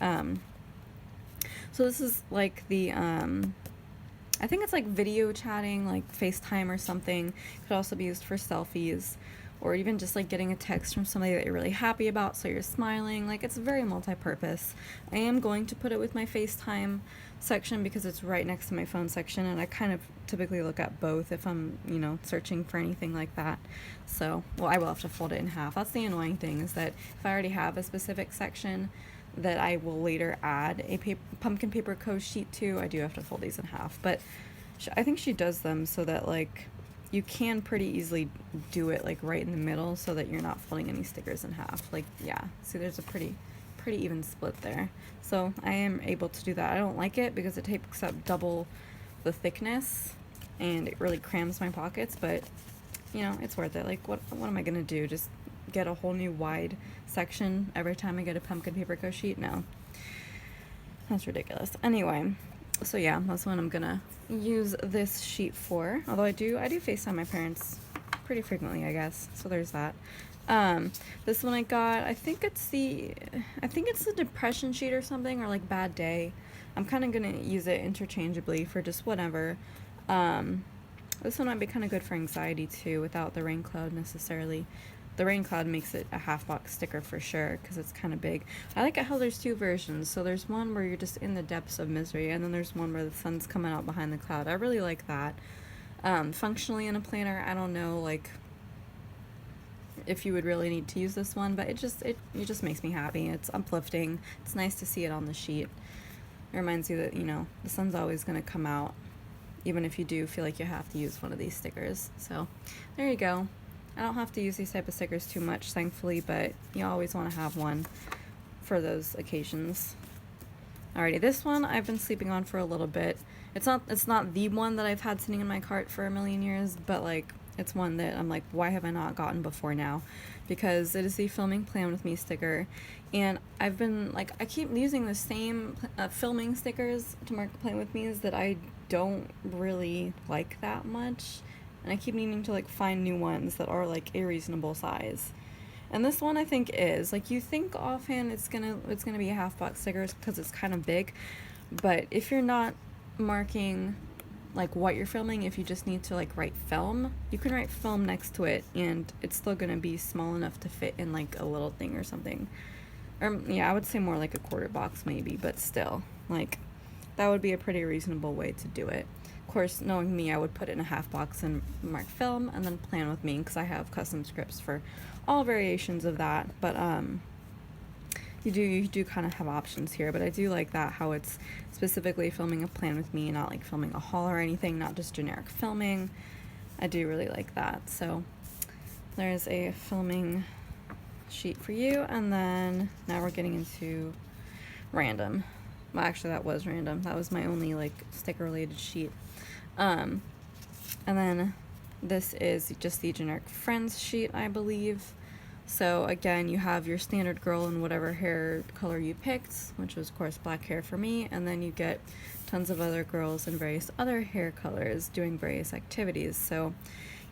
So this is like the I think it's like video chatting, like FaceTime or something. Could also be used for selfies, or even just like getting a text from somebody that you're really happy about, so you're smiling. Like, it's very multi-purpose. I am going to put it with my FaceTime section because it's right next to my phone section, and I kind of typically look at both if I'm, you know, searching for anything like that. So, well, I will have to fold it in half. That's the annoying thing, is that if I already have a specific section that I will later add a Pumpkin Paper Co. sheet to, I do have to fold these in half. But I think she does them so that, like, you can pretty easily do it, like, right in the middle so that you're not folding any stickers in half. Like, yeah, see, there's a pretty even split there. So I am able to do that. I don't like it because it takes up double the thickness and it really crams my pockets, but, you know, it's worth it. Like, what am I gonna do? Just get a whole new wide section every time I get a Pumpkin Paper Co. sheet? No. That's ridiculous. Anyway, so yeah, that's what I'm gonna use this sheet for. Although I do FaceTime my parents pretty frequently, I guess. So there's that. This one I got, I think it's the depression sheet or something, or like bad day. I'm kind of gonna use it interchangeably for just whatever. This one might be kind of good for anxiety too, without the rain cloud necessarily. The rain cloud makes it a half box sticker for sure, because it's kind of big. I like how there's 2 versions. So there's one where you're just in the depths of misery, and then there's one where the sun's coming out behind the cloud. I really like that. Functionally in a planner, I don't know, like, if you would really need to use this one, but it just makes me happy. It's uplifting. It's nice to see it on the sheet. It reminds you that, you know, the sun's always going to come out, even if you do feel like you have to use one of these stickers. So there you go. I don't have to use these type of stickers too much, thankfully, but you always want to have one for those occasions. Alrighty, this one I've been sleeping on for a little bit. It's not the one that I've had sitting in my cart for a million years, but like it's one that I'm like, why have I not gotten before now? Because it is the Filming Plan With Me sticker, and I've been like, I keep using the same filming stickers to mark Plan With Me's that I don't really like that much, and I keep needing to like find new ones that are like a reasonable size. And this one I think is, like, you think offhand it's gonna be a half-box sticker because it's kind of big, but if you're not marking like what you're filming, if you just need to like write film, you can write film next to it and it's still gonna be small enough to fit in like a little thing or something. Or yeah, I would say more like a quarter box maybe, but still, like, that would be a pretty reasonable way to do it. Of course, knowing me, I would put it in a half box and mark film and then Plan With Me, because I have custom scripts for all variations of that. But you do kind of have options here, but I do like that, how it's specifically filming a Plan With Me, not like filming a haul or anything, not just generic filming. I do really like that. So there's a filming sheet for you, and then now we're getting into random. Well, actually that was random. That was my only like sticker related sheet. And then this is just the generic friends sheet, I believe. So again, you have your standard girl in whatever hair color you picked, which was of course black hair for me, and then you get tons of other girls in various other hair colors doing various activities. So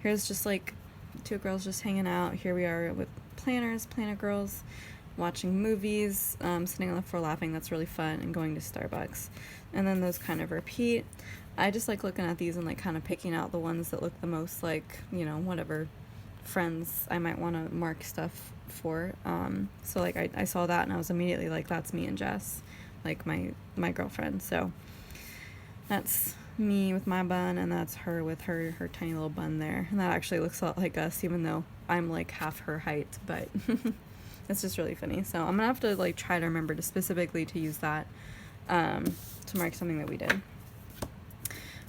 here's just like two girls just hanging out. Here we are with planner girls, watching movies, sitting on the floor laughing, that's really fun, and going to Starbucks. And then those kind of repeat. I just like looking at these and like kind of picking out the ones that look the most like, you know, whatever friends I might want to mark stuff for. So like I saw that and I was immediately like, that's me and Jess, like my girlfriend. So that's me with my bun, and that's her with her tiny little bun there. And that actually looks a lot like us, even though I'm like half her height, but it's just really funny. So I'm gonna have to like try to remember to specifically to use that to mark something that we did.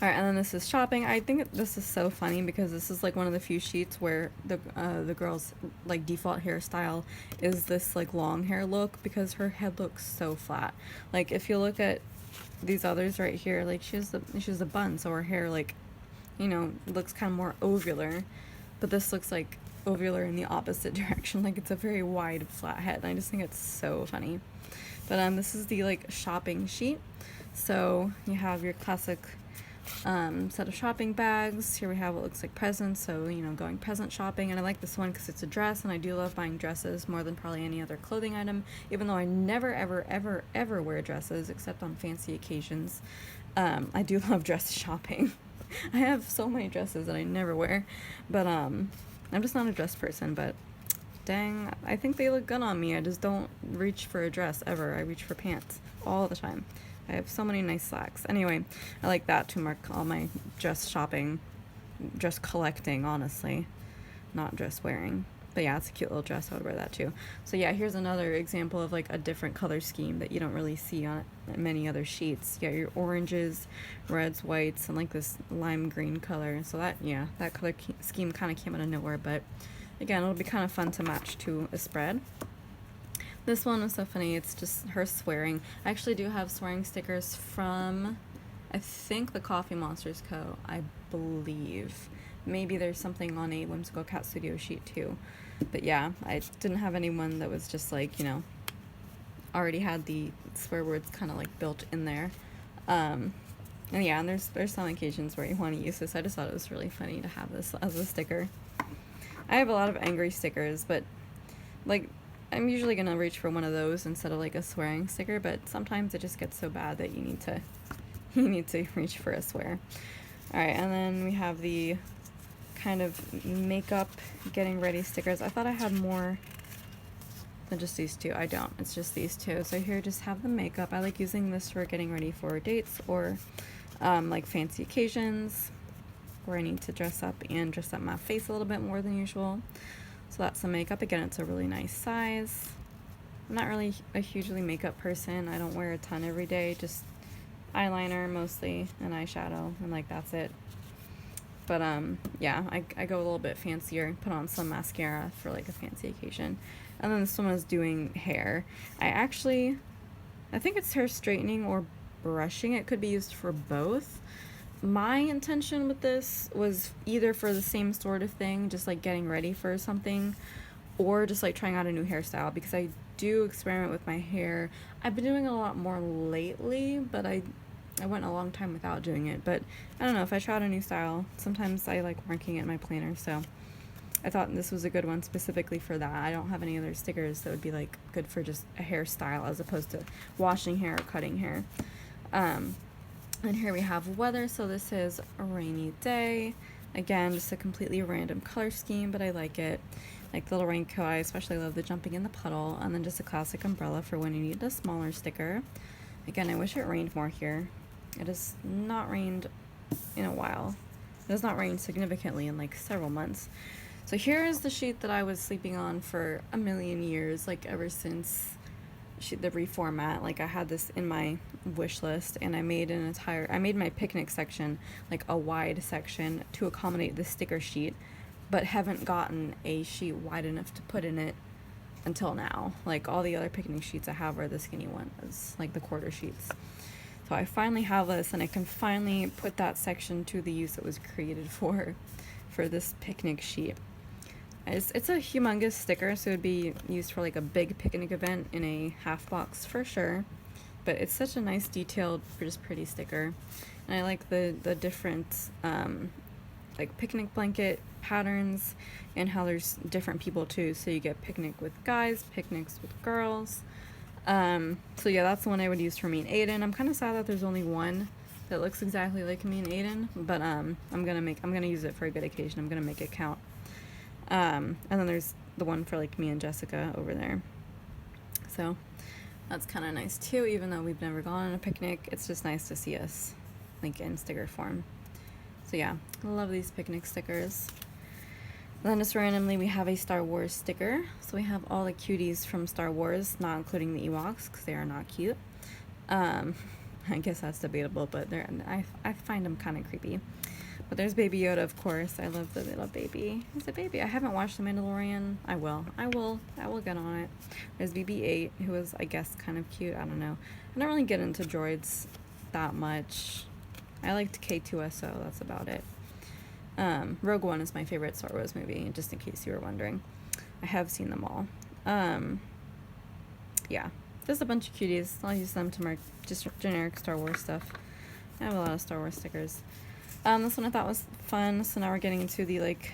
Alright, and then this is shopping. I think this is so funny because this is like one of the few sheets where the girl's like default hairstyle is this like long hair look, because her head looks so flat. Like if you look at these others right here, like she has the bun, so her hair, like, you know, looks kind of more ovular, but this looks like ovular in the opposite direction. Like it's a very wide flat head, and I just think it's so funny. But this is the like shopping sheet. So you have your classic set of shopping bags. Here we have what looks like presents, so, you know, going present shopping. And I like this one because it's a dress, and I do love buying dresses more than probably any other clothing item, even though I never ever wear dresses except on fancy occasions. I do love dress shopping. I have so many dresses that I never wear, but I'm just not a dress person. But dang, I think they look good on me. I just don't reach for a dress ever. I reach for pants all the time. I have so many nice slacks. Anyway, I like that to mark all my dress shopping, dress collecting, honestly, not dress wearing. But yeah, it's a cute little dress. I would wear that too. So yeah, here's another example of like a different color scheme that you don't really see on many other sheets. You got your oranges, reds, whites, and like this lime green color. So that, yeah, that color scheme kind of came out of nowhere, but again, it'll be kind of fun to match to a spread. This one was so funny. It's just her swearing. I actually do have swearing stickers from, I think, the Coffee Monsters Co., I believe. Maybe there's something on a Whimsical Cat Studio sheet too. But yeah, I didn't have anyone that was just like, you know, already had the swear words kind of like built in there. And yeah, and there's some occasions where you want to use this. I just thought it was really funny to have this as a sticker. I have a lot of angry stickers, but like, I'm usually gonna reach for one of those instead of like a swearing sticker, but sometimes it just gets so bad that you need to reach for a swear. Alright, and then we have the kind of makeup getting ready stickers. I thought I had more than just these two. I don't. It's just these two. So here just have the makeup. I like using this for getting ready for dates or like fancy occasions where I need to dress up and dress up my face a little bit more than usual. So that's some makeup. Again, it's a really nice size. I'm not really a hugely makeup person. I don't wear a ton every day, just eyeliner mostly and eyeshadow, and like that's it. But yeah, I go a little bit fancier, put on some mascara for like a fancy occasion. And then this one was doing hair. I think it's hair straightening or brushing. It could be used for both. My intention with this was either for the same sort of thing, just like getting ready for something, or just like trying out a new hairstyle, because I do experiment with my hair. I've been doing a lot more lately, but I went a long time without doing it. But I don't know, if I try out a new style, sometimes I like marking it in my planner, so I thought this was a good one specifically for that. I don't have any other stickers that would be like good for just a hairstyle as opposed to washing hair or cutting hair. And here we have weather. So this is a rainy day. Again, just a completely random color scheme, but I like it. Like the little raincoat, I especially love the jumping in the puddle, and then just a classic umbrella for when you need a smaller sticker. Again, I wish it rained more here. It has not rained in a while. It has not rained significantly in like several months. So here is the sheet that I was sleeping on for a million years, like ever since the reformat. Like I had this in my wish list, and I made my picnic section like a wide section to accommodate the sticker sheet, but haven't gotten a sheet wide enough to put in it until now. Like all the other picnic sheets I have are the skinny ones, like the quarter sheets. So I finally have this, and I can finally put that section to the use it was created for this picnic sheet. It's a humongous sticker, so it would be used for like a big picnic event in a half box for sure. But it's such a nice detailed, just pretty sticker. And I like the different like picnic blanket patterns, and how there's different people too. So you get picnic with guys, picnics with girls. So yeah, that's the one I would use for me and Aiden. I'm kind of sad that there's only one that looks exactly like me and Aiden, but I'm gonna use it for a good occasion. I'm gonna make it count. And then there's the one for like me and Jessica over there. So that's kind of nice too, even though we've never gone on a picnic. It's just nice to see us like in sticker form. So yeah, I love these picnic stickers. And then just randomly we have a Star Wars sticker. So we have all the cuties from Star Wars, not including the Ewoks because they are not cute. I guess that's debatable, but I find them kind of creepy. But there's Baby Yoda, of course. I love the little baby. He's a baby. I haven't watched The Mandalorian. I will get on it. There's BB-8, who is, I guess, kind of cute. I don't know. I don't really get into droids that much. I liked K2SO. That's about it. Rogue One is my favorite Star Wars movie, just in case you were wondering. I have seen them all. Yeah. There's a bunch of cuties. I'll use them to mark just generic Star Wars stuff. I have a lot of Star Wars stickers. This one I thought was fun. So now we're getting into the like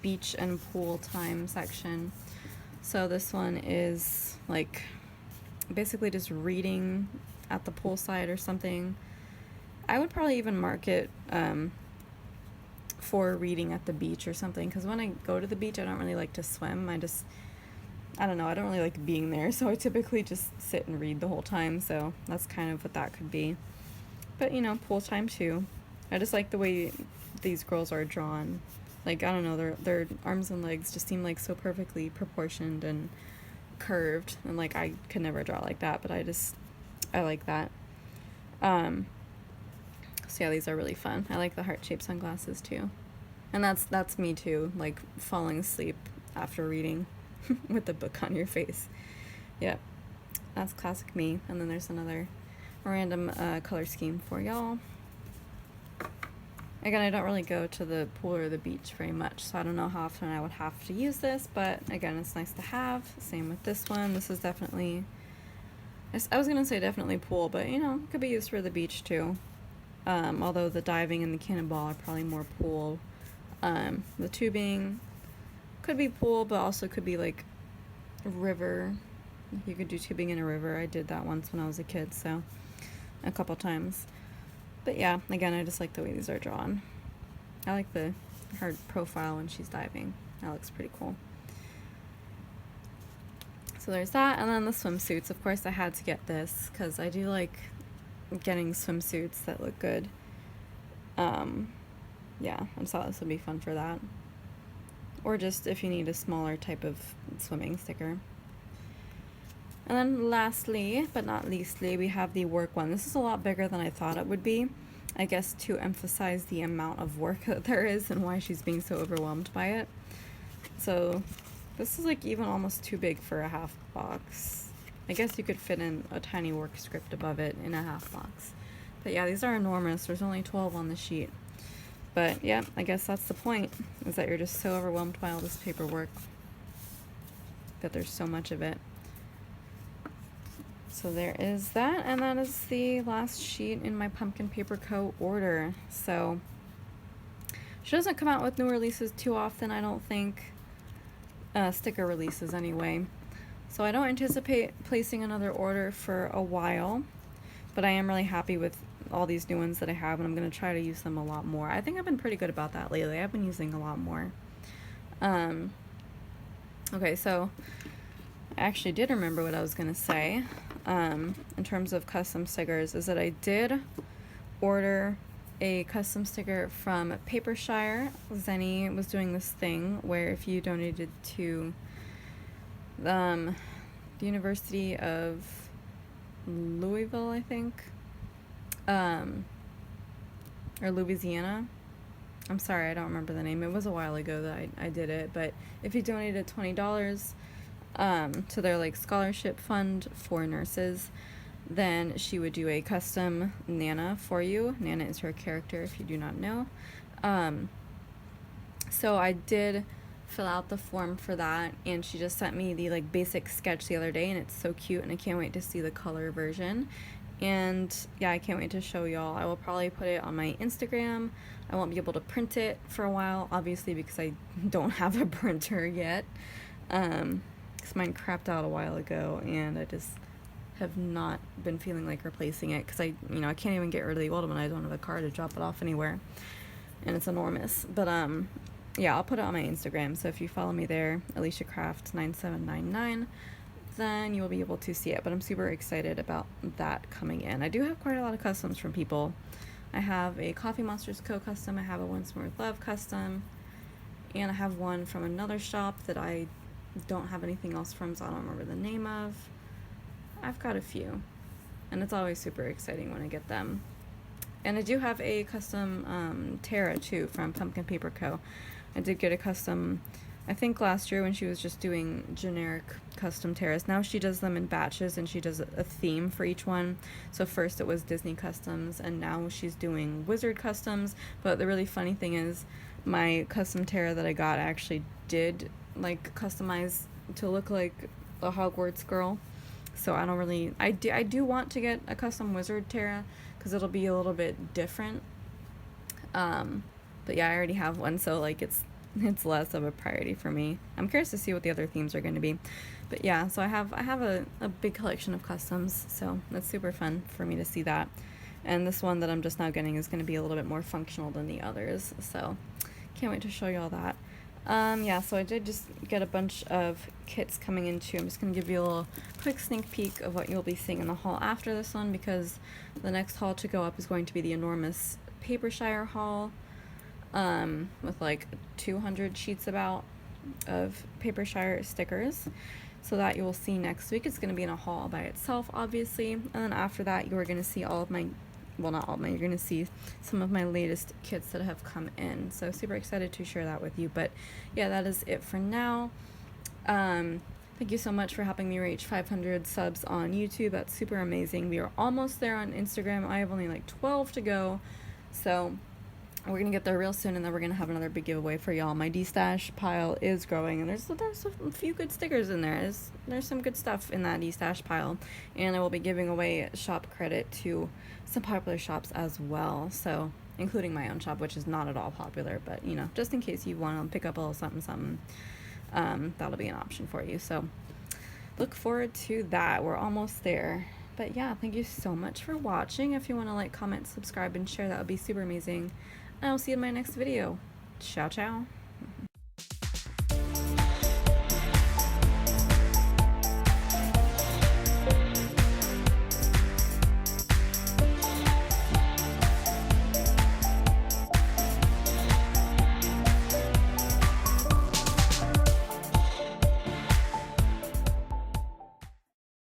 beach and pool time section. So this one is like basically just reading at the poolside or something. I would probably even mark it for reading at the beach or something, because when I go to the beach I don't really like to swim. I don't know, I don't really like being there, so I typically just sit and read the whole time. So that's kind of what that could be. But you know, pool time too. I just like the way these girls are drawn. Like, I don't know, their arms and legs just seem like so perfectly proportioned and curved, and like I could never draw like that, but I like that. So yeah, these are really fun. I like the heart-shaped sunglasses too. And that's me too, like falling asleep after reading with the book on your face. Yep, that's classic me. And then there's another random color scheme for y'all. Again, I don't really go to the pool or the beach very much, so I don't know how often I would have to use this, but again, it's nice to have. Same with this one. This is definitely, I was going to say definitely pool, but you know, it could be used for the beach too. Although the diving and the cannonball are probably more pool. The tubing could be pool, but also could be like a river. You could do tubing in a river. I did that once when I was a kid, so a couple times. But yeah, again, I just like the way these are drawn. I like her profile when she's diving. That looks pretty cool. So there's that, and then the swimsuits. Of course, I had to get this because I do like getting swimsuits that look good. Yeah, I just thought this would be fun for that. or just if you need a smaller type of swimming sticker. And then lastly, but not leastly, we have the work one. This is a lot bigger than I thought it would be. I guess to emphasize the amount of work that there is and why she's being so overwhelmed by it. So this is like even almost too big for a half box. I guess you could fit in a tiny work script above it in a half box. But yeah, these are enormous. There's only 12 on the sheet. But yeah, I guess that's the point, is that you're just so overwhelmed by all this paperwork that there's so much of it. So there is that, and that is the last sheet in my Pumpkin Paper Co. order. So she doesn't come out with new releases too often, I don't think. Sticker releases anyway. So I don't anticipate placing another order for a while, but I am really happy with all these new ones that I have, and I'm going to try to use them a lot more. I think I've been pretty good about that lately. I've been using a lot more. Okay, so I actually did remember what I was going to say in terms of custom stickers, is that I did order a custom sticker from Papershire. Zenny was doing this thing where if you donated to the University of Louisville, I think, or Louisiana. I'm sorry, I don't remember the name. It was a while ago that I did it, but if you donated $20 to their like scholarship fund for nurses, then she would do a custom Nana for you. Nana is her character, if you do not know. So I did fill out the form for that, and she just sent me the like basic sketch the other day, and it's so cute, and I can't wait to see the color version. And yeah, I can't wait to show y'all. I will probably put it on my Instagram. I won't be able to print it for a while, obviously, because I don't have a printer yet. Because mine crapped out a while ago, and I just have not been feeling like replacing it, because I can't even get rid of the old one. I don't have a car to drop it off anywhere, and it's enormous. But yeah, I'll put it on my Instagram, so if you follow me there, AliciaCraft9799, then you'll be able to see it. But I'm super excited about that coming in. I do have quite a lot of customs from people. I have a Coffee Monsters Co. custom, I have a Once More with Love custom, and I have one from another shop that I don't have anything else from, so I don't remember the name of. I've got a few, and it's always super exciting when I get them. And I do have a custom Tara too from Pumpkin Paper Co. I did get a custom, I think last year when she was just doing generic custom Taras. Now she does them in batches, and she does a theme for each one. So first it was Disney customs, and now she's doing Wizard customs. But the really funny thing is, my custom Tara that I got actually did like customize to look like a Hogwarts girl. So I don't really, I do want to get a custom Wizard Tara, because it'll be a little bit different. But yeah, I already have one, so like it's less of a priority for me. I'm curious to see what the other themes are going to be. But yeah, so I have a big collection of customs, so that's super fun for me to see that. And this one that I'm just now getting is going to be a little bit more functional than the others, so can't wait to show you all that. Yeah, so I did just get a bunch of kits coming in too. I'm just going to give you a little quick sneak peek of what you'll be seeing in the haul after this one, because the next haul to go up is going to be the enormous Papershire haul, with like 200 sheets about of Papershire stickers. So that you will see next week. It's going to be in a haul by itself, obviously. And then after that, you are going to see all of my, well, not all of my, you're going to see some of my latest kits that have come in. So super excited to share that with you. But yeah, that is it for now. Thank you so much for helping me reach 500 subs on YouTube. That's super amazing. We are almost there on Instagram. I have only like 12 to go. So we're going to get there real soon, and then we're going to have another big giveaway for y'all. My D-stash pile is growing, and there's a few good stickers in there. There's some good stuff in that D-stash pile, and I will be giving away shop credit to some popular shops as well, so including my own shop, which is not at all popular, but just in case you want to pick up a little something, that'll be an option for you. So look forward to that. We're almost there. But yeah, thank you so much for watching. If you want to like, comment, subscribe, and share, that would be super amazing. And I'll see you in my next video. Ciao, ciao.